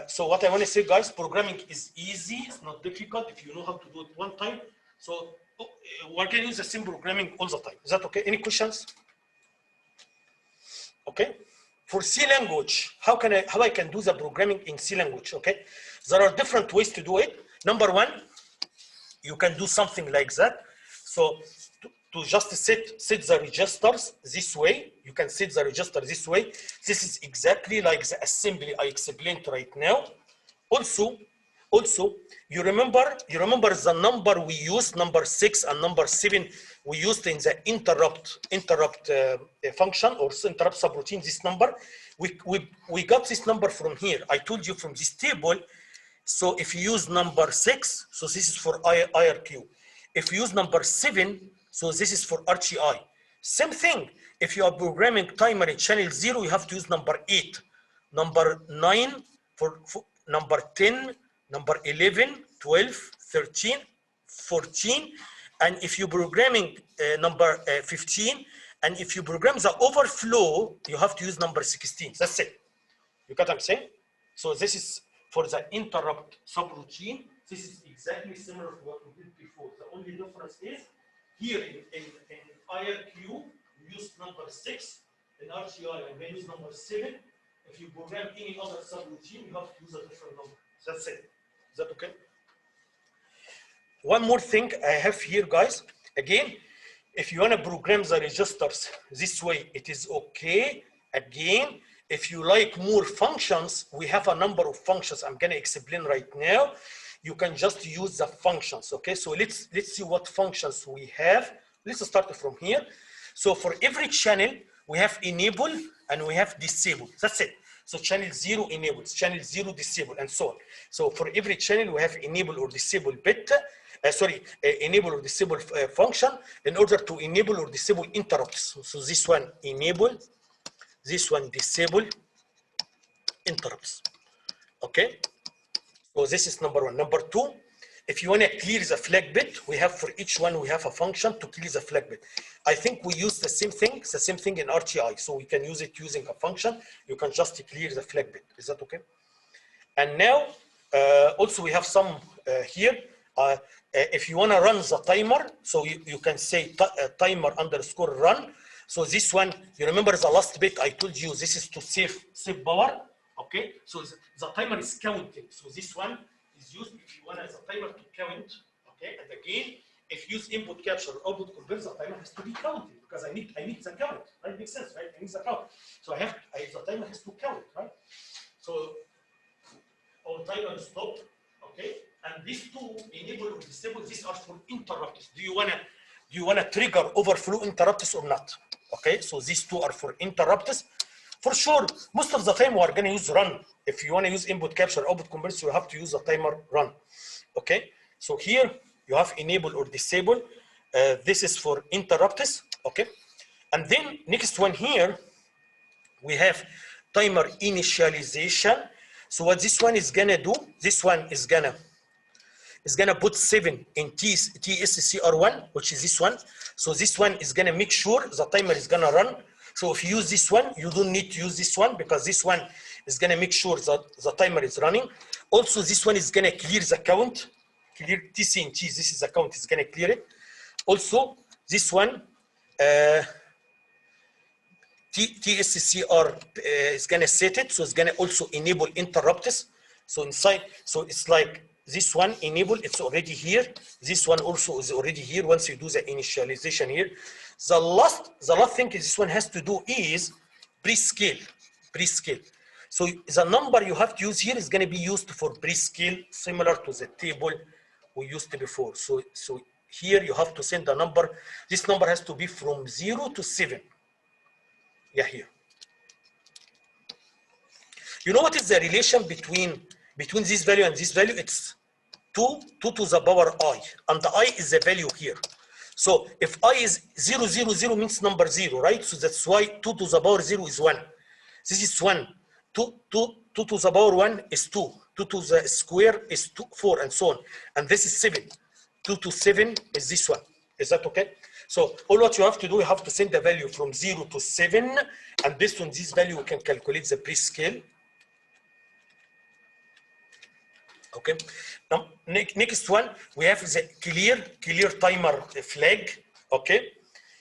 so what I want to say, guys, programming is easy. It's not difficult if you know how to do it one time. So we're going to use the same programming all the time. Is that okay? Any questions? Okay. For C language, how I can do the programming in C language? Okay, there are different ways to do it. Number one, you can do something like that. So to just set the registers this way, you can set the register this way. This is exactly like the assembly I explained right now. Also, you remember the number we used, number 6 and number 7, we used in the interrupt function or interrupt subroutine. This number, we got this number from here. I told you from this table. So if you use number 6, so this is for IRQ. If you use number 7, so this is for RTI. Same thing. If you are programming timer in channel 0, you have to use number 8, number 9 for number 10. Number 11, 12, 13, 14, and if you're programming number 15, and if you program the overflow, you have to use number 16. That's it. You got what I'm saying? So this is for the interrupt subroutine. This is exactly similar to what we did before. The only difference is here in IRQ, we use number 6. In RTI, we use number 7. If you program any other subroutine, you have to use a different number. That's it. Is that okay? One more thing I have here, guys. Again, if you want to program the registers this way, it is okay. Again, if you like more functions, we have a number of functions I'm going to explain right now. You can just use the functions, okay? So let's see what functions we have. Let's start from here. So for every channel, we have enable and we have disable. That's it. So channel 0 enables, channel 0 disable, and so on. So for every channel, we have enable or disable bit, enable or disable function in order to enable or disable interrupts. So this one enable, this one disable interrupts. Okay. So this is number one. Number two, if you want to clear the flag bit, we have for each one, we have a function to clear the flag bit. I think we use the same thing in RTI. So we can use it using a function. You can just clear the flag bit. Is that okay? And now, also we have some here. If you want to run the timer, so you can say timer underscore run. So this one, you remember the last bit I told you, this is to save power. Okay, so the timer is counting. So this one is used if you want the timer to count. Okay, and again, if you use input capture or output compare, the timer has to be counted because I need the count. Right, makes sense, right? I need the count. So the timer has to count, right? So our timer is stopped. Okay, and these two enable or disable. These are for interrupts. Do you wanna trigger overflow interrupts or not? Okay, so these two are for interrupts. For sure, most of the time we are going to use run. If you want to use input capture, output converter, you have to use the timer run. Okay, so here you have enable or disable. This is for interrupts. Okay, and then next one here we have timer initialization. So what this one is gonna do? This one is gonna put 7 in TSCR1, which is this one. So this one is gonna make sure the timer is gonna run. So if you use this one, you don't need to use this one because this one is gonna make sure that the timer is running. Also, this one is gonna clear the count, clear TC and T. This is the count, is gonna clear it. Also, this one, TSCR is gonna set it, so it's gonna also enable interrupts. So inside, so it's like this one enable, it's already here. This one also is already here once you do the initialization here. The last thing this one has to do is prescale. So the number you have to use here is gonna be used for prescale, similar to the table we used before. So here you have to send a number. This number has to be from 0 to 7. Yeah, here. You know what is the relation between this value and this value? It's 2 to the power I, and the I is the value here. So if I is 0, 0, 0 means number 0, right? So that's why 2 to the power 0 is 1. This is 1. 2 to the power 1 is 2. 2 to the square is 4, and so on. And this is 7. 2 to 7 is this one. Is that okay? So all what you have to do, you have to send the value from 0 to 7, and based on this value, we can calculate the prescale. Okay. Now, next one, we have the clear timer flag. Okay.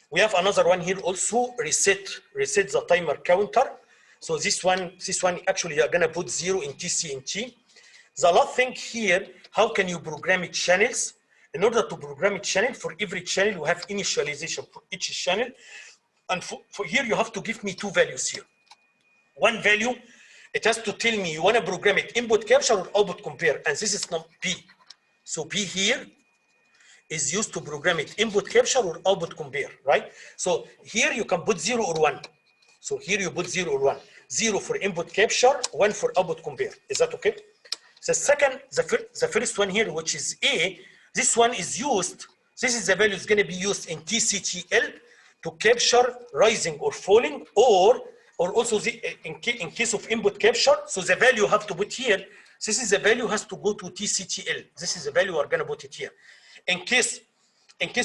We have another one here also, reset the timer counter. So this one actually you're gonna put 0 in TC and T. The last thing here, how can you program it channels? In order to program a channel, for every channel, you have initialization for each channel. And for here, you have to give me 2 values here. One value, it has to tell me you want to program it input capture or output compare. And this is not P. So P here is used to program it input capture or output compare, right? So here you can put 0 or 1. So here you put 0 or 1. 0 for input capture, 1 for output compare. Is that okay? The second, the first one here, which is A, this one is used, this is the value is going to be used in TCTL to capture rising or falling, or also in case of input capture. So the value you have to put here, this is the value has to go to TCTL. This is the value we're going to put it here. In case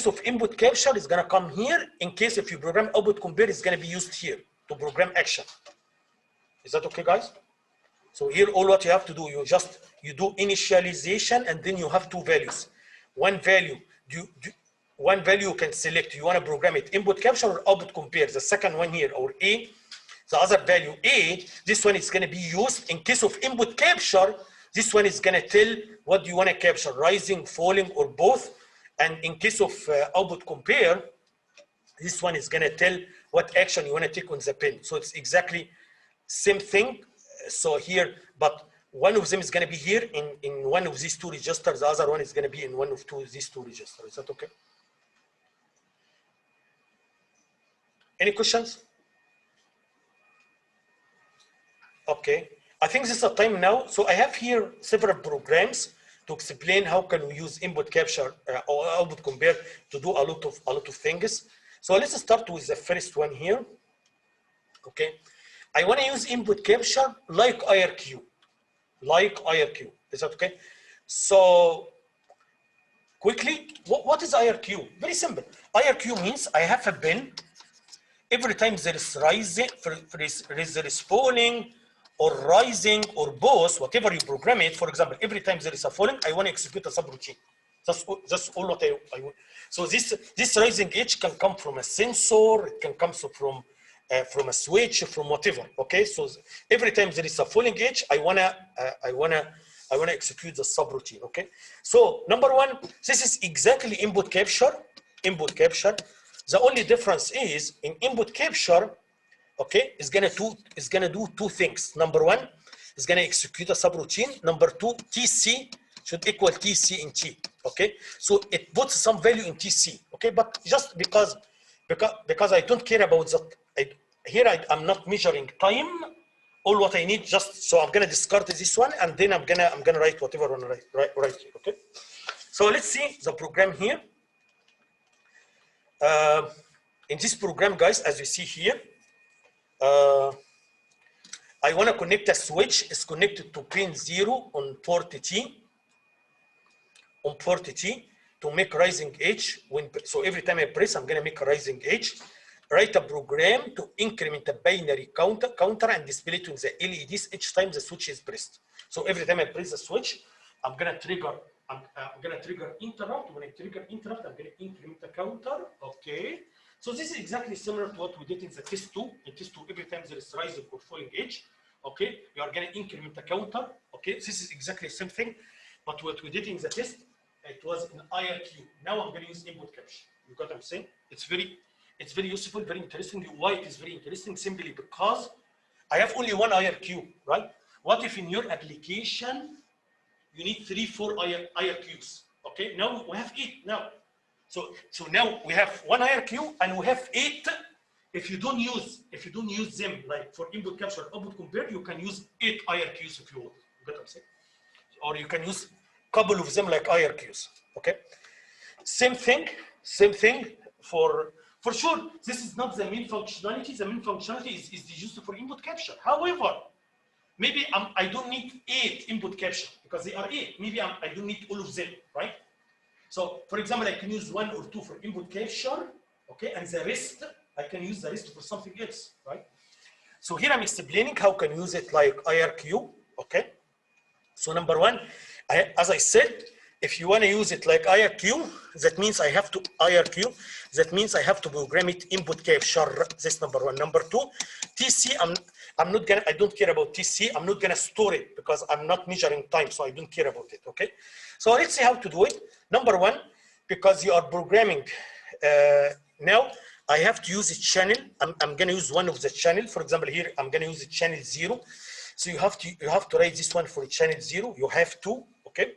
of input capture, it's going to come here. In case if you program output compare, it's going to be used here to program action. Is that okay, guys? So here, all what you have to do, you do initialization, and then you have 2 values. One value you can select. You want to program it input capture or output compare. The second one here, or A, the other value A, this one is going to be used in case of input capture. This one is going to tell what you want to capture, rising, falling, or both. And in case of output compare, this one is going to tell what action you want to take on the pin. So it's exactly same thing. So here, but one of them is going to be here in one of these 2 registers. The other one is going to be in one of these two registers. Is that okay? Any questions? Okay. I think this is the time now. So I have here several programs to explain how can we use input capture or output compare to do a lot of things. So let's start with the first one here. Okay. I want to use input capture like IRQ. Is that okay? So quickly, what is IRQ? Very simple. IRQ means I have a pin. Every time there is rising, there is falling or rising or both, whatever you program it. For example, every time there is a falling, I want to execute a subroutine. That's all what I want. So this rising edge can come from a sensor. It can come from a switch, from whatever. Okay, so every time there is a falling edge, I wanna execute the subroutine. Okay, so number one, this is exactly input capture. The only difference is in input capture, okay, is gonna do 2 things. Number one, is gonna execute a subroutine. Number 2, TC should equal TC in T. Okay, so it puts some value in TC. Okay, but just because I don't care about that. Here I'm not measuring time. All what I need so I'm gonna discard this one, and then I'm gonna write whatever I want to write here. Okay. So let's see the program here. In this program, guys, as you see here, I want to connect a switch. It's connected to pin 0 on port T. To make rising edge. So every time I press, I'm gonna make a rising edge. write a program to increment a binary counter and display it on the LEDs each time the switch is pressed. So every time I press the switch, I'm gonna trigger interrupt. When I trigger interrupt, I'm gonna increment the counter. Okay. So this is exactly similar to what we did in the test 2. In test 2, every time there is rising or falling edge, okay, you are gonna increment the counter. Okay, this is exactly the same thing, but what we did in the test, it was in IRQ. Now I'm gonna use input capture. You got what I'm saying? It's very useful, very interesting. Why it is very interesting? Simply because I have only one IRQ, right? What if in your application you need 3, 4 IRQs? Okay, now we have 8 now. So now we have one IRQ and we have 8. If you don't use them like for input capture, output compare, you can use 8 IRQs if you want. You got what I'm saying? Or you can use a couple of them like IRQs. Okay. Same thing for sure. This is not the main functionality. The main functionality is used for input capture. However, maybe I don't need 8 input capture because they are 8. Maybe I don't need all of them, right? So, for example, I can use 1 or 2 for input capture, okay, and the rest, I can use the rest for something else, right? So here I'm explaining how can use it like IRQ, okay? So number 1, as I said, if you want to use it like IRQ, that means I have to program it input capture. This number 1. Number 2, TC, I don't care about TC. I'm not gonna store it because I'm not measuring time, so I don't care about it. Okay. So let's see how to do it. Number 1, because you are programming now, I have to use a channel. I'm gonna use one of the channel. For example, here I'm gonna use the channel 0. So you have to write this one for channel 0. You have to. Okay.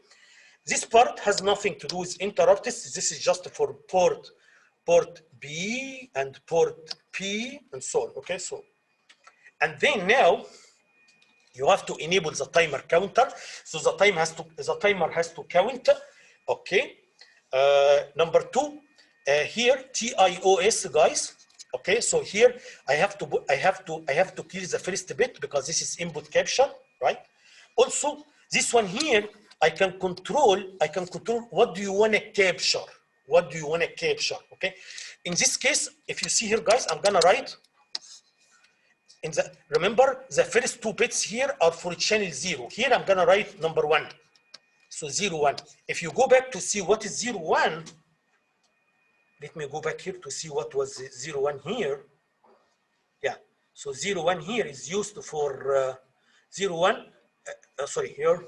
This part has nothing to do with interrupts. This is just for port B and port P and so on. Okay, so and then now you have to enable the timer counter. So the timer has to count. Okay. Number 2, here TIOS, guys. Okay, so here I have to clear the first bit because this is input capture, right? Also, this one here I can control what do you want to capture? What do you want to capture? Okay. In this case, if you see here, guys, I'm gonna write remember the first 2 bits here are for channel 0. Here I'm gonna write number 1. So 0, 1. If you go back to see what is 0, 1, let me go back here to see what was 0, 1 here. Yeah. So 0, 1 here is used for 0, 1. Sorry, here.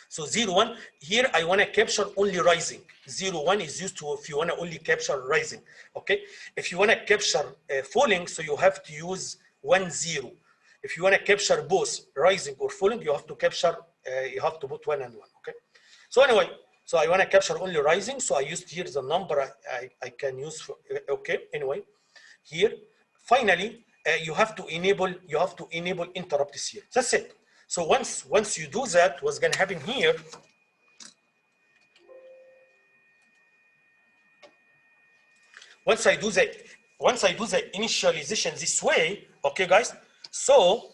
So 0, 1, here I want to capture only rising. 0, 1 is used to if you want to only capture rising. Okay. If you want to capture falling, so you have to use 1, 0. If you want to capture both rising or falling, you have to capture, you have to put 1 and 1. Okay. So anyway, so I want to capture only rising. So I used here the number I can use for, okay. Anyway, here, finally, you have to enable interrupts here. That's it. So once you do that, what's going to happen here? Once I do the initialization this way, okay, guys. So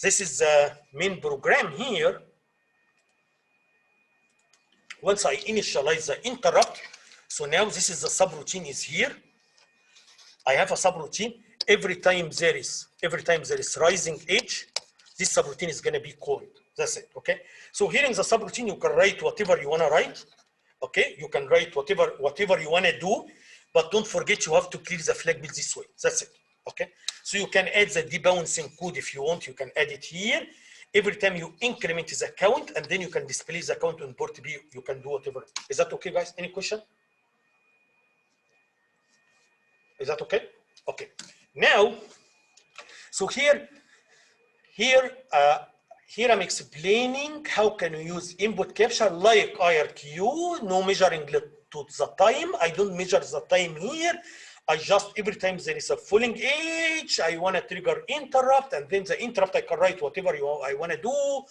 this is the main program here. Once I initialize the interrupt, so now this is the subroutine is here. I have a subroutine. Every time there is rising edge, this subroutine is going to be called. That's it. Okay. So here in the subroutine, you can write whatever you want to write. Okay. You can write whatever you want to do, but don't forget you have to clear the flag bit this way. That's it. Okay. So you can add the debouncing code if you want. You can add it here. Every time you increment the count, and then you can display the count on port B. You can do whatever. Is that okay, guys? Any question? Is that okay? Okay. Now, so here I'm explaining how can you use input capture like IRQ, no measuring to the time. I don't measure the time here. I just, every time there is a falling edge, I want to trigger interrupt, and then the interrupt I can write whatever I want to do.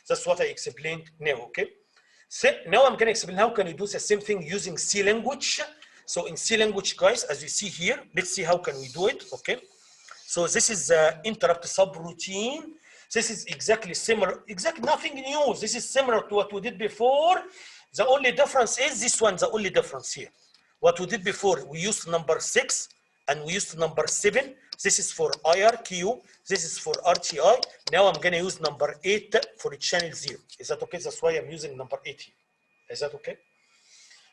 That's what I explained now, okay? So now I'm going to explain how can you do the same thing using C language. So in C language, guys, as you see here, let's see how can we do it, okay? So this is the interrupt subroutine. This is exactly similar, nothing new. This is similar to what we did before. The only difference is this one, the only difference here. What we did before, we used number 6 and we used number 7. This is for IRQ. This is for RTI. Now I'm going to use number 8 for channel 0. Is that okay? That's why I'm using number 8 here. Is that okay?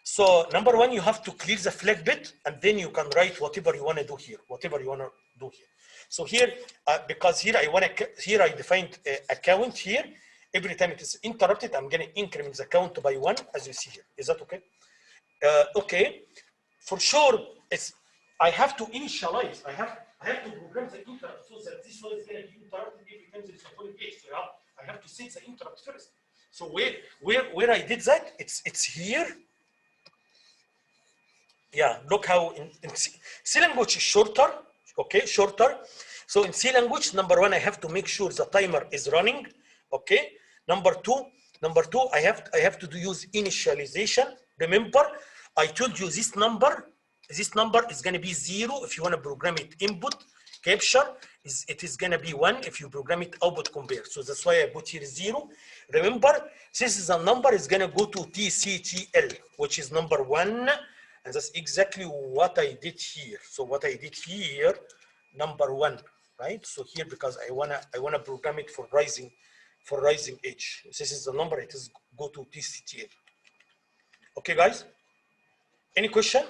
So number 1, you have to clear the flag bit, and then you can write whatever you want to do here. Whatever you want to do here. So here, because here I defined a count here. Every time it is interrupted, I'm going to increment the count by 1, as you see here. Is that okay? Okay. For sure, I have to initialize. I have to program the interrupt so that this one is going to be interrupted every time there is a falling edge. So I have to set the interrupt first. So where I did that, it's here. Yeah, look how in C language is shorter. Okay, shorter. So in C language, number 1, I have to make sure the timer is running. Okay. Number two, I have to use initialization. Remember, I told you this number is going to be 0 if you want to program it input capture. It is going to be 1 if you program it output compare. So that's why I put here 0. Remember, this is a number is going to go to TCTL, which is number 1, and that's exactly what I did here. So what I did here, number 1, right? So here, because I wanna program it for rising edge. This is the number. It is go to TCTL. Okay, guys. Any question?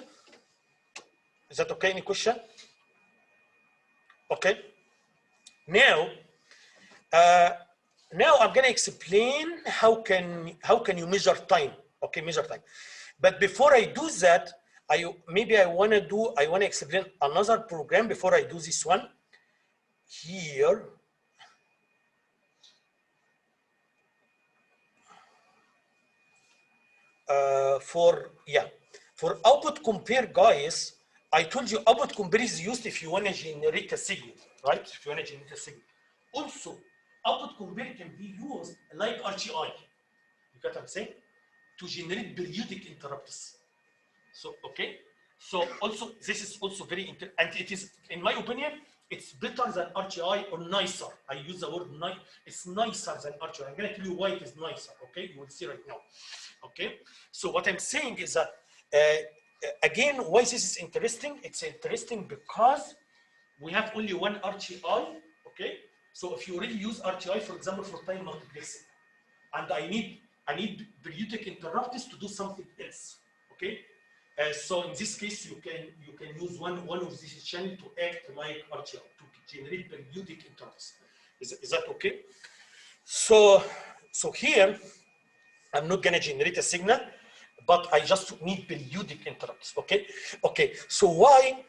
Is that okay? Any question? Okay. Now I'm gonna explain how can you measure time. Okay, measure time. But before I do that, I wanna explain another program before I do this one. Here. For output compare, guys, I told you output compare is used if you want to generate a signal, right? If you want to generate a signal. Also, output compare can be used like RTI. You get what I'm saying? To generate periodic interrupts. So, okay. So also, this is also very and it is, in my opinion, it's better than RTI or nicer. I use the word nice. It's nicer than RTI. I'm going to tell you why it is nicer. Okay, you will see right now. Okay, so what I'm saying is that again, why this is interesting? It's interesting because we have only one RTI. Okay, so if you already use RTI, for example, for time multiplexing, and I need periodic interrupts to do something else. Okay, so in this case, you can use one of these channels to act like RTI to generate periodic interrupts. Is that okay? So here, I'm not going to generate a signal, but I just need periodic interrupts. Okay. Okay. So why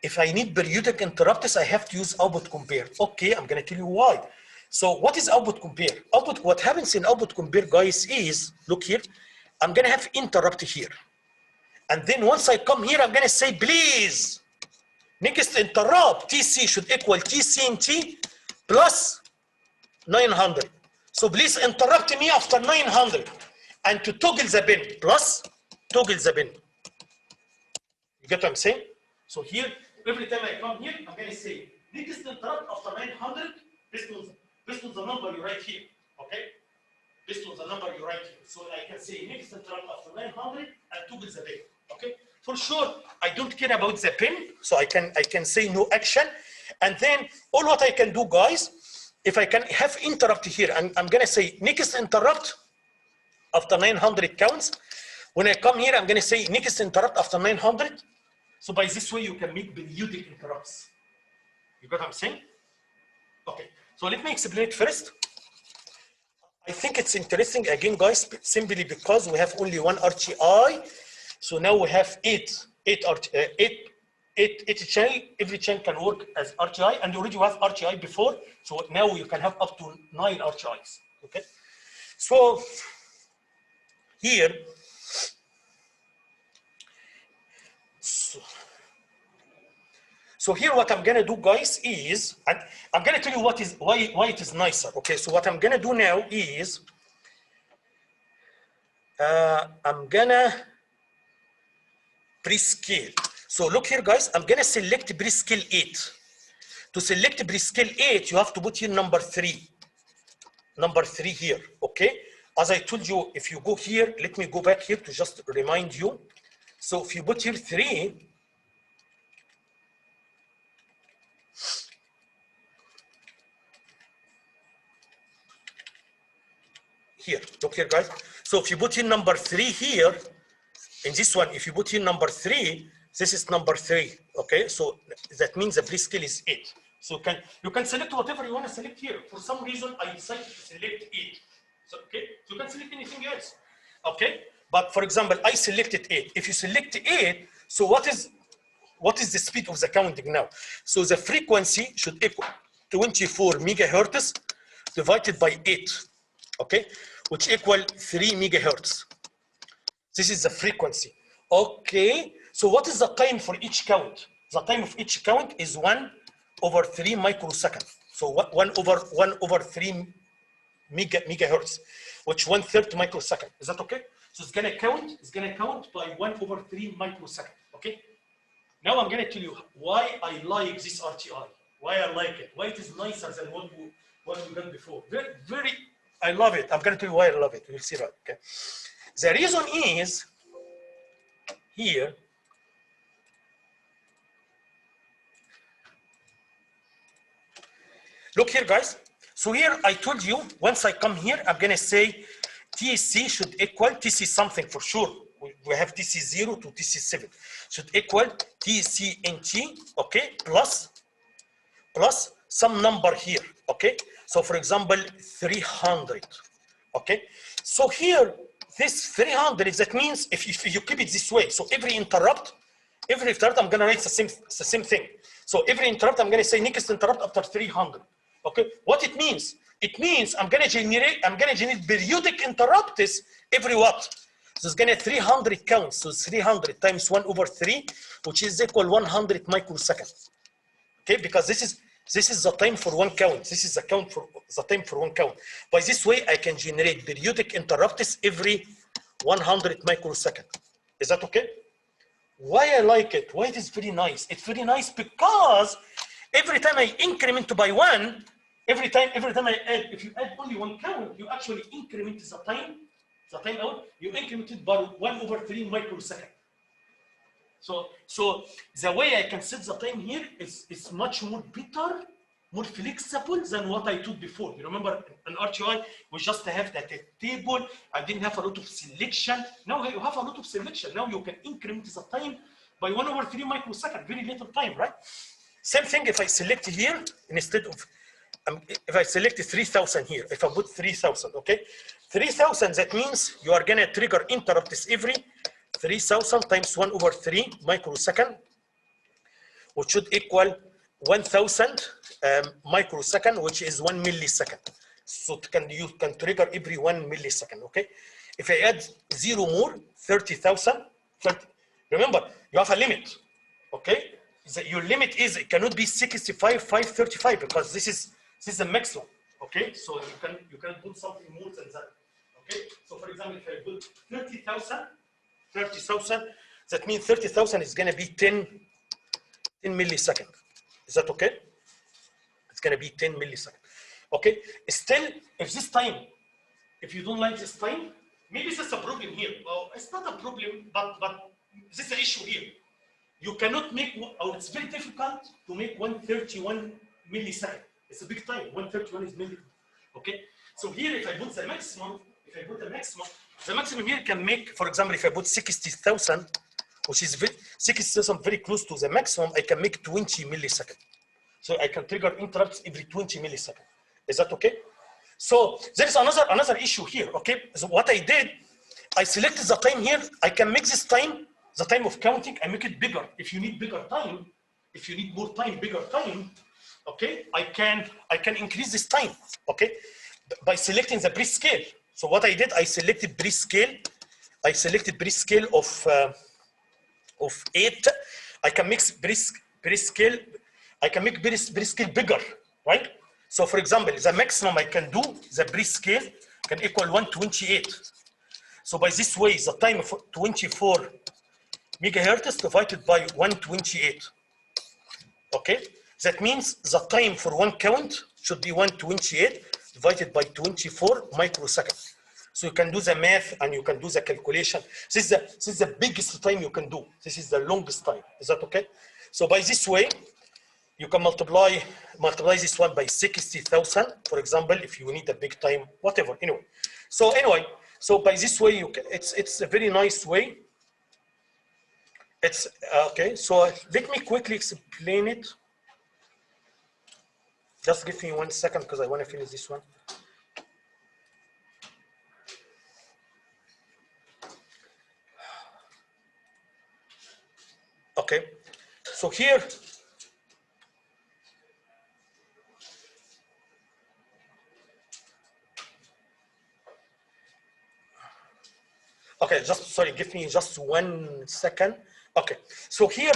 if I need periodic interrupts, I have to use output compare? Okay, I'm going to tell you why. So what is output compare? What happens in output compare, guys, is look here. I'm going to have interrupt here, and then once I come here, I'm going to say, please, next interrupt TC should equal TCNT plus 900. So please interrupt me after 900, and to toggle the bin plus toggle the bin. You get what I'm saying? So here, every time I come here, I'm going to say next interrupt after 900 based on the number you write here. Okay? Based on the number you write here. So I can say next interrupt after 900 and toggle the bin. Okay? For sure, I don't care about the pin, so I can say no action, and then all what I can do, guys. If I can have interrupt here, I'm going to say next interrupt after 900 counts. When I come here, I'm going to say next interrupt after 900. So by this way, you can make periodic interrupts. You got what I'm saying? Okay. So let me explain it first. I think it's interesting again, guys, simply because we have only one RTI. So now we have eight channel. Every channel can work as RTI, and already you have RTI before. So now you can have up to 9 RTIs. Okay. So here, so here what I'm gonna do, guys, is, and I'm gonna tell you why it is nicer. Okay. So what I'm gonna do now is I'm gonna prescale. So look here, guys, I'm gonna select prescale 8. To select prescale 8, you have to put here number 3. Number 3 here, okay? As I told you, if you go here, let me go back here to just remind you. So if you put here 3, here. Look here, guys. So if you put in number 3 here, in this one, if you put in number 3, this is number 3. Okay, so that means the prescale is 8. So you can select whatever you want to select here. For some reason, I decided to select 8. So okay, so you can select anything else. Okay, but for example, I selected 8. If you select 8, so what is the speed of the counting now? So the frequency should equal 24 megahertz divided by 8. Okay, which equal 3 megahertz. This is the frequency. Okay, so what is the time for each count? The time of each count is 1/3 microseconds. So 1/3 megahertz, which 1/3 microsecond. Is that okay? So it's gonna count by 1/3 microsecond. Okay. Now I'm gonna tell you why I like this RTI. Why I like it. Why it is nicer than what we got before. Very, I love it. I'm gonna tell you why I love it. You'll see, right? Okay. The reason is here. Look here, guys. So here I told you, once I come here, I'm gonna say TC should equal TC something for sure. We have TC0 to TC7 should equal TCNT, okay, plus some number here, okay. So for example, 300, okay. So here, this 300, that means if you keep it this way, so every interrupt, I'm gonna write the same thing. So every interrupt, I'm gonna say next interrupt after 300. Okay, what it means? It means I'm gonna generate periodic interrupts every what? So it's gonna 300 counts. So 300 times 1/3, which is equal 100 microseconds. Okay, because this is the time for one count. This is the time for one count. By this way, I can generate periodic interrupts every 100 microseconds. Is that okay? Why I like it? Why it is very nice? It's very nice because every time I increment by 1, every time I add, if you add only one count, you actually increment the time out, you increment it by 1/3 microsecond. So the way I can set the time here is much more better, more flexible than what I did before. You remember in RTI, we just have that table. I didn't have a lot of selection. Now you have a lot of selection. Now you can increment the time by 1/3 microsecond, very little time, right? Same thing if I select here, instead of, if I select 3,000 here, if I put 3,000, okay? 3,000, that means you are gonna trigger interrupts every 3,000 times 1/3 microsecond, which should equal 1,000 microsecond, which is 1 millisecond. So you can trigger every 1 millisecond, okay? If I add 0 more, 30,000, remember, you have a limit, okay? Your limit is, it cannot be 65,535 because this is the maximum, okay? So you can do something more than that, okay? So for example, if I put 30,000, that means 30,000 is gonna be 10 milliseconds. Is that okay? It's gonna be 10 milliseconds, okay? Still, if you don't like this time, maybe there's a problem here. Well, it's not a problem, but this is the issue here. You cannot make, or it's very difficult to make 131 millisecond. It's a big time. 131 is millisecond. Okay. So here, if I put the maximum, the maximum here can make, for example, if I put 60,000, which is 60,000 very close to the maximum, I can make 20 milliseconds. So I can trigger interrupts every 20 milliseconds. Is that okay? So there is another issue here. Okay. So what I did, I selected the time here. I can make this time, the time of counting, I make it bigger. If you need bigger time, if you need more time, bigger time, okay, I can increase this time, okay, by selecting the prescale. So what I did, I selected prescale. I selected prescale of 8. I can make prescale. I can make prescale bigger, right? So for example, the maximum I can do, the prescale can equal 128. So by this way, the time of 24 megahertz divided by 128. Okay, that means the time for one count should be 128 divided by 24 microseconds. So you can do the math and you can do the calculation. This is the biggest time you can do. This is the longest time. Is that okay? So by this way, You can multiply this one by 60,000, for example, if you need a big time, whatever. Anyway, so by this way, it's a very nice way. It's okay. So let me quickly explain it. Just give me 1 second because I want to finish this one. Okay, so here. Okay, sorry, give me just 1 second. Okay, so here,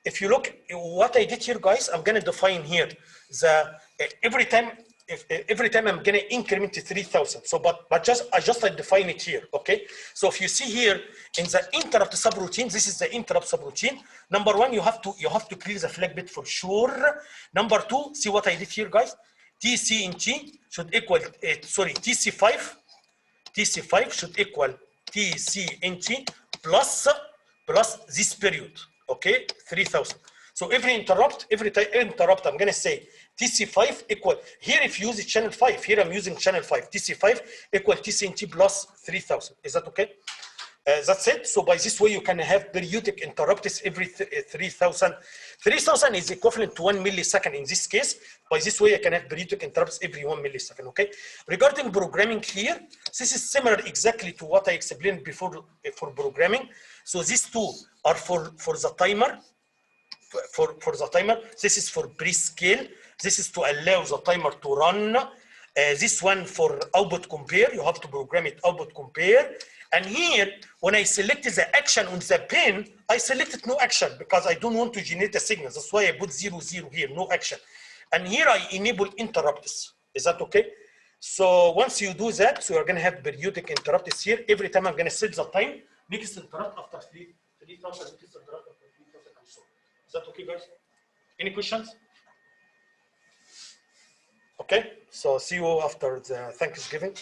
if you look, what I did here, guys, I'm gonna define here the every time I'm gonna increment to 3,000. So, but I just define it here. Okay, so if you see here in the interrupt subroutine, this is the interrupt subroutine. Number one, you have to clear the flag bit for sure. Number two, see what I did here, guys. TCNT should equal TC5 should equal TCNT plus this period, okay, 3,000. So every interrupt, I'm gonna say TC5 equal, here if you use channel 5, here I'm using channel 5, TC5 equal TCNT plus 3,000. Is that okay? That's it. So by this way, you can have periodic interrupts every 3,000. 3,000 is equivalent to 1 millisecond in this case. By this way, I can have periodic interrupts every 1 millisecond, okay? Regarding programming here, this is similar exactly to what I explained before for programming. So these two are for the timer, for the timer. This is for prescale. This is to allow the timer to run. This one for output compare, you have to program it output compare. And here, when I selected the action on the pin, I selected no action because I don't want to generate a signal. That's why I put 0, 0 here, no action. And here I enable interrupts. Is that okay? So once you do that, so you're gonna have periodic interrupts here. Every time I'm gonna set the time, next interrupt after 3,000, next interrupt after 3,000 and so on. Is that okay, guys? Any questions? Okay, so see you after the Thanksgiving.